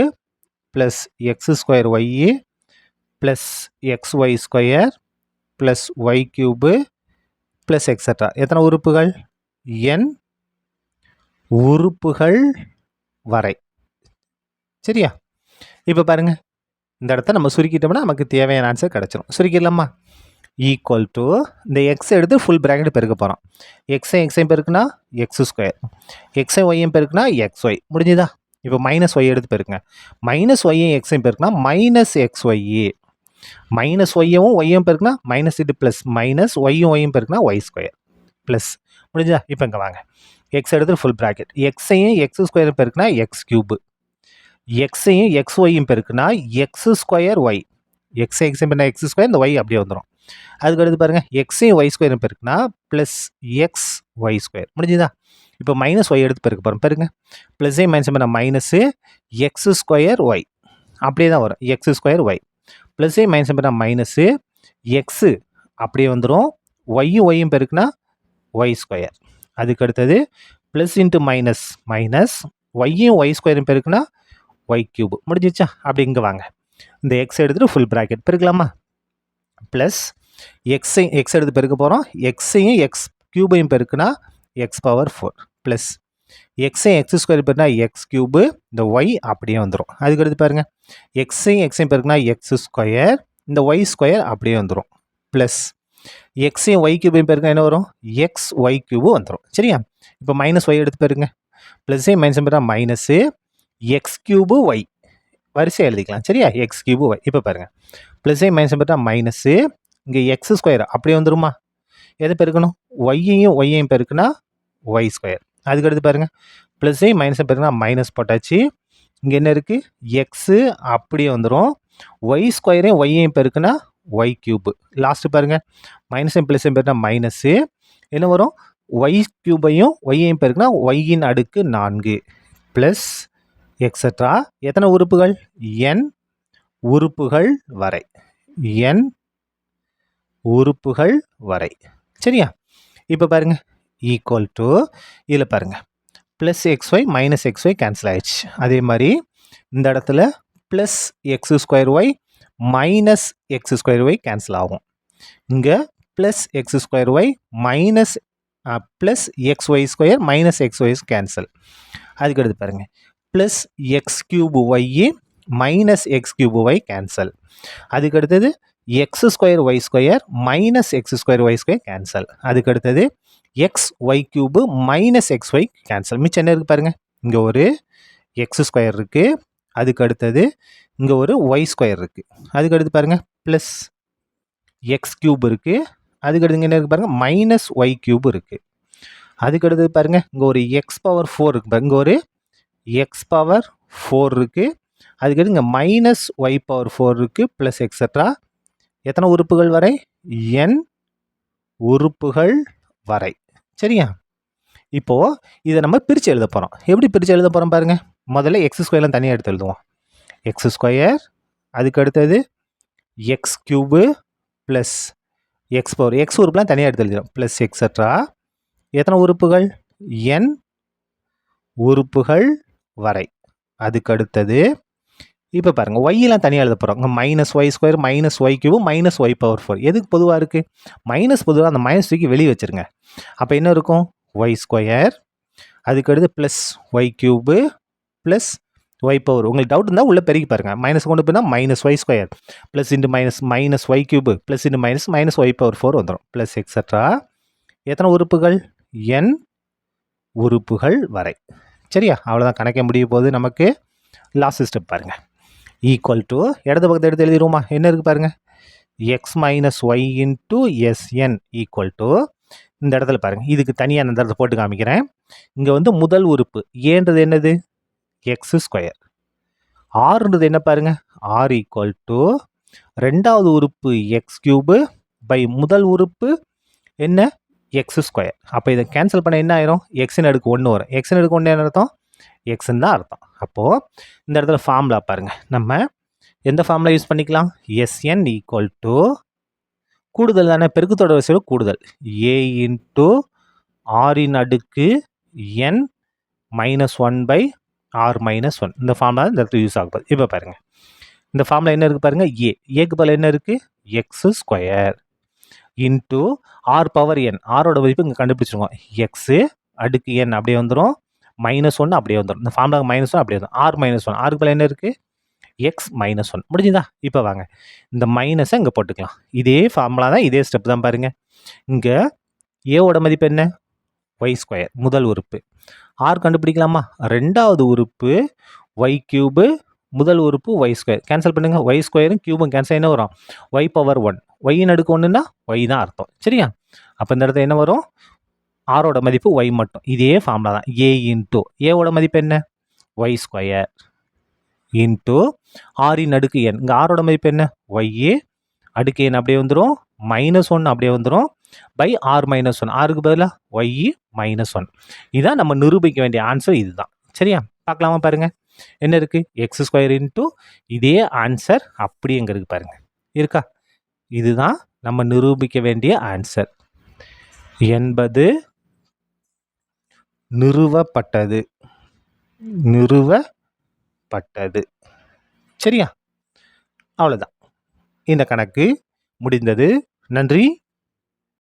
plus x square y plus X y square plus y cube plus extra. எத்தனை உறுப்புகள்? n உறுப்புகள் வரை. சரியா? இப்போ பாருங்கள் இந்த இடத்த நம்ம சுருக்கிட்டோம்னா நமக்கு தேவையான ஆன்சர் கிடச்சிரும். சுருக்கிடலாமா? ஈக்குவல் டு இந்த எக்ஸ் எடுத்து ஃபுல் ப்ராக்கெட் பெருக்க போகிறோம். எக்ஸையும் பெருக்குனா எக்ஸ் ஸ்கொயர், எக்ஸை ஒய்யும் பெருக்குனா எக்ஸ் ஒய். முடிஞ்சுதா? இப்போ மைனஸ் ஒய் எடுத்து பெருக்குங்க. மைனஸ் ஒய்யும் எக்ஸையும் பெருக்குனா மைனஸ் எக்ஸ் ஒய்யு. மைனஸ் ஒய்யவும் ஒய்யும் பெருக்குனா மைனஸ் இது ப்ளஸ் மைனஸ் ஒய்யும் பெருக்குனா ஒய் ஸ்கொயர் ப்ளஸ். முடிஞ்சா? இப்போ இங்கே வாங்க எக்ஸ் எடுத்து ஃபுல் ப்ராக்கெட். எக்ஸையும் எக்ஸ் ஸ்கொயர் பெருக்குனா எக்ஸ் கியூபு, எக்ஸையும் எக்ஸ் ஒய்யும் பெருக்குனா எக்ஸ் ஸ்கொயர் ஒய். எக்ஸையும் பெருக்குனா எக்ஸ் ஸ்கொயர், இந்த ஒய் அப்படியே வந்துடும். அதுக்கு அடுத்து பாருங்கள் எக்ஸையும் ஒய் ஸ்கொயரும் பெருக்குனா ப்ளஸ் எக்ஸ் ஒய் ஸ்கொயர். முடிஞ்சுதா? இப்போ மைனஸ் ஒய் எடுத்து பெருக்க போகிறோம். பெருங்க ப்ளஸ்ஸையும் மைனஸ் பண்ண மைனஸு எக்ஸ் ஸ்கொயர் ஒய் அப்படியே தான் வரும். எக்ஸ் ஸ்கொயர் ஒய் ப்ளஸ்ஸையும் மைனஸ் பண்ண மைனஸு எக்ஸு அப்படியே வந்துடும். ஒய்யும் பெருக்குனா ஒய் ஸ்கொயர். அதுக்கு அடுத்தது ப்ளஸ் இன்ட்டு மைனஸ் மைனஸ் ஒய்யும் ஒய் ஸ்கொயரும் பெருக்குனா ஒய் கியூபு. முடிஞ்சிச்சா? அப்படி இங்கே வாங்க இந்த எக்ஸ் எடுத்துகிட்டு ஃபுல் ப்ராக்கெட் பெருக்கலாமா? ப்ளஸ் எக்ஸ் எடுத்து பெருக்க போகிறோம். எக்ஸையும் எக்ஸ் கியூபையும் பெருக்குனா எக்ஸ் பவர் 4 ப்ளஸ் எக்ஸையும் எக்ஸ் ஸ்கொயர் பெருக்குனா எக்ஸ் கியூபு, இந்த ஒய் அப்படியே வந்துடும். அதுக்கு அடுத்து பாருங்கள் எக்ஸையும் பெருக்குனா எக்ஸ் ஸ்கொயர், இந்த ஒய் ஸ்கொயர் அப்படியே வந்துடும். ப்ளஸ் எக்ஸையும் ஒய் கியூபையும் பெருக்குனா என்ன வரும்? எக்ஸ் ஒய் கியூபு வந்துடும். சரியா? இப்போ மைனஸ் ஒய் எடுத்து பெருங்க. ப்ளஸ்ஸையும் மைனஸ் பெருக்குனா மைனஸு எக்ஸ் கியூபு ஒய் வரிசை எழுதிக்கலாம். சரியா? X cube y. இப்போ பாருங்கள் ப்ளஸ்ஸையும் மைனஸ் பெருக்குனா மைனஸு இங்கே எக்ஸ் ஸ்கொயர் அப்படியே வந்துருமா? எதை பெருக்கணும்? ஒய்யையும் பெருக்குனா ஒய் ஸ்கொயர். அதுக்கடுத்து பாருங்கள் ப்ளஸ்ஸையும் மைனஸை பெருக்குனா மைனஸ் போட்டாச்சு. இங்கே என்ன இருக்குது? எக்ஸு அப்படியே வந்துடும். ஒய் ஸ்கொயரையும் ஒய்யையும் பெருக்குனா ஒய் கியூபு. லாஸ்ட்டு பாருங்கள் மைனஸையும் ப்ளஸ்ஸையும் பெருக்குனா மைனஸு என்ன வரும்? ஒய் கியூபையும் ஒய்யையும் பெருக்குனா ஒய்யின் அடுக்கு 4 ப்ளஸ் எக்ஸட்ரா. எத்தனை உறுப்புகள்? n உறுப்புகள் வரை. n உறுப்புகள் வரை. சரியா? இப்போ பாருங்கள் ஈக்குவல் டு இதில் பாருங்கள் plus X y minus x y cancel ஆயிடுச்சு. அதே மாதிரி இந்த இடத்துல plus x square y minus x square y cancel ஆகும். இங்கே plus x square y minus plus X y square minus x y cancel. அதுக்கு அடுத்து பாருங்கள் plus x cube y minus x cube y cancel. அதுக்கு அடுத்தது x square y square minus x square y square cancel. அதுக்கு அடுத்தது x y cube minus x y cancel. மிச்சம் என்ன இருக்குது பாருங்கள் இங்கே ஒரு எக்ஸ் ஸ்கொயர் இருக்குது. அதுக்கு அடுத்தது இங்கே ஒரு ஒய் ஸ்கொயர் இருக்குது. அதுக்கு அடுத்து பாருங்கள் ப்ளஸ் எக்ஸ் கியூப் இருக்குது. அதுக்கு அடுத்து என்ன இருக்குது பாருங்கள் மைனஸ் ஒய் கியூப் இருக்குது. அதுக்கு அடுத்தது பாருங்கள் இங்கே ஒரு எக்ஸ் பவர் 4 இருக்குது. இங்கே ஒரு எக்ஸ் பவர் 4 இருக்குது. அதுக்கடுத்து இங்கே மைனஸ் ஒய் பவர் 4 இருக்குது ப்ளஸ் எக்ஸட்ரா. எத்தனை உறுப்புகள் வரை? n உறுப்புகள் வரை. சரியா? இப்போது இதை நம்ம பிரித்து எழுத போகிறோம். எப்படி பிரித்து எழுத போகிறோம் பாருங்கள். முதல்ல எக்ஸ் ஸ்கொயர்லாம் தனியாக எடுத்து எழுதுவோம். எக்ஸ் ஸ்கொயர் அதுக்கு அடுத்தது x cube plus x power x உறுப்புலாம் தனியாக எடுத்து எழுதுகிறோம் ப்ளஸ் எக்ஸட்ரா. எத்தனை உறுப்புகள்? n உறுப்புகள் வரை. அதுக்கு அடுத்தது இப்போ பாருங்கள் ஒய்யெலாம் தனியாக எழுத போகிறோம். இங்கே minus y square minus y cube minus y power 4 எதுக்கு பொதுவாக இருக்குது? மைனஸ் பொதுவாக அந்த மைனஸ் தூக்கி வெளியே வச்சுருங்க. அப்போ என்ன இருக்கும்? ஒய் ஸ்கொயர் அதுக்கடுத்து plus y cube plus y power. உங்களுக்கு டவுட் இருந்தால் உள்ளே பெருக்கி பாருங்கள். மைனஸ் கொண்டு போனால் minus y square plus into minus minus y cube plus into minus minus y power 4 வந்துடும் ப்ளஸ் எக்ஸட்ரா. எத்தனை உறுப்புகள்? n உறுப்புகள் வரை. சரியா? அவ்வளோதான் கணக்கே முடிய போது நமக்கு. லாஸ்ட் ஸ்டெப் பாருங்கள் ஈக்குவல் டு இடது பக்கத்தை எடுத்து எழுதிடுவோமா? என்ன இருக்குது பாருங்கள் x minus Y into s n equal to இந்த இடத்துல பாருங்கள், இதுக்கு தனியாக அந்த இடத்துல போட்டு காமிக்கிறேன். இங்கே வந்து முதல் உறுப்பு ஏன்றது என்னது? X square. ஆறுன்றது என்ன பாருங்க? ஆர் ஈக்குவல் டு ரெண்டாவது உறுப்பு எக்ஸ் கியூபு பை முதல் உறுப்பு என்ன? X square. அப்போ இதை கேன்சல் பண்ண என்ன ஆயிரும்? எக்ஸின் அடுக்கு 1 வரும். எக்ஸின் அடுக்கு 1 என்ன அர்த்தம்? எக்ஸ்ன்னு தான் அர்த்தம். அப்போது இந்த இடத்துல ஃபார்முலா பாருங்கள், நம்ம எந்த ஃபார்முலா யூஸ் பண்ணிக்கலாம்? எஸ்என் ஈக்குவல் டு கூடுதல் தானே, பெருக்குத்தொடர் வரிசையோட கூடுதல், ஏ இன்ட்டு ஆரின் அடுக்கு என் மைனஸ் 1 பை ஆர் மைனஸ் 1. இந்த ஃபார்முலா இந்த இடத்துல யூஸ் ஆகுது. இப்போ பாருங்கள், இந்த ஃபார்முலா என்ன இருக்குது பாருங்கள்? ஏக்கு பதில் என்ன இருக்குது? X square into r power n. ஆரோட மதிப்பு இங்கே கண்டுபிடிச்சிருக்கோம். எக்ஸு அடுக்கு என் அப்படியே வந்துடும், மைனஸ் 1 அப்படியே வந்துடும். இந்த ஃபார்முலா மைனஸ் 1 அப்படியே வந்துடும். ஆர் மைனஸ் 1, ஆருக்கு பதில் என்ன இருக்குது? X minus 1. முடிஞ்சுதா? இப்போ வாங்க இந்த மைனஸை இங்கே போட்டுக்கலாம். இதே ஃபார்முலா தான், இதே ஸ்டெப் தான் பாருங்கள். இங்கே ஏவோட மதிப்பு என்ன? ஒய் ஸ்கொயர் முதல் உறுப்பு. ஆர் கண்டுபிடிக்கலாமா? ரெண்டாவது உறுப்பு ஒய் கியூபு, முதல் உறுப்பு ஒய் ஸ்கொயர். கேன்சல் பண்ணுங்கள், ஒய் ஸ்கொயரும் கியூபும் கேன்சல் என்ன வரும்? Y power 1. ஒய்யின் அடுக்கு 1ன்னா ஒய் தான் அர்த்தம். சரியா? அப்போ இந்த இடத்துல என்ன வரும்? ஆரோட மதிப்பு ஒய் மட்டும். இதே ஃபார்முலா தான். ஏ இன்ட்டு ஏவோட மதிப்பு என்ன? ஒய் ஸ்கொயர் இன்ட்டு ஆரின் அடுக்கு என். இங்கே ஆரோட மதிப்பு என்ன? ஒய்ஏ அடுக்கு என் அப்படியே வந்துடும், மைனஸ் 1 அப்படியே வந்துடும் பை ஆர் மைனஸ் 1. ஆருக்கு பதிலாக ஒய் மைனஸ் 1. இதுதான் நம்ம நிரூபிக்க வேண்டிய ஆன்சர். இதுதான். சரியா? பார்க்கலாமா? பாருங்கள் என்ன இருக்குது? எக்ஸ் ஸ்கொயர் இன்ட்டு இதே ஆன்சர் அப்படி எங்கே இருக்குது பாருங்கள், இருக்கா? இதுதான் நம்ம நிரூபிக்க வேண்டிய ஆன்சர் என்பது நிறுவப்பட்டது. சரியா? அவ்வளோதான், இந்த கணக்கு முடிந்தது. நன்றி.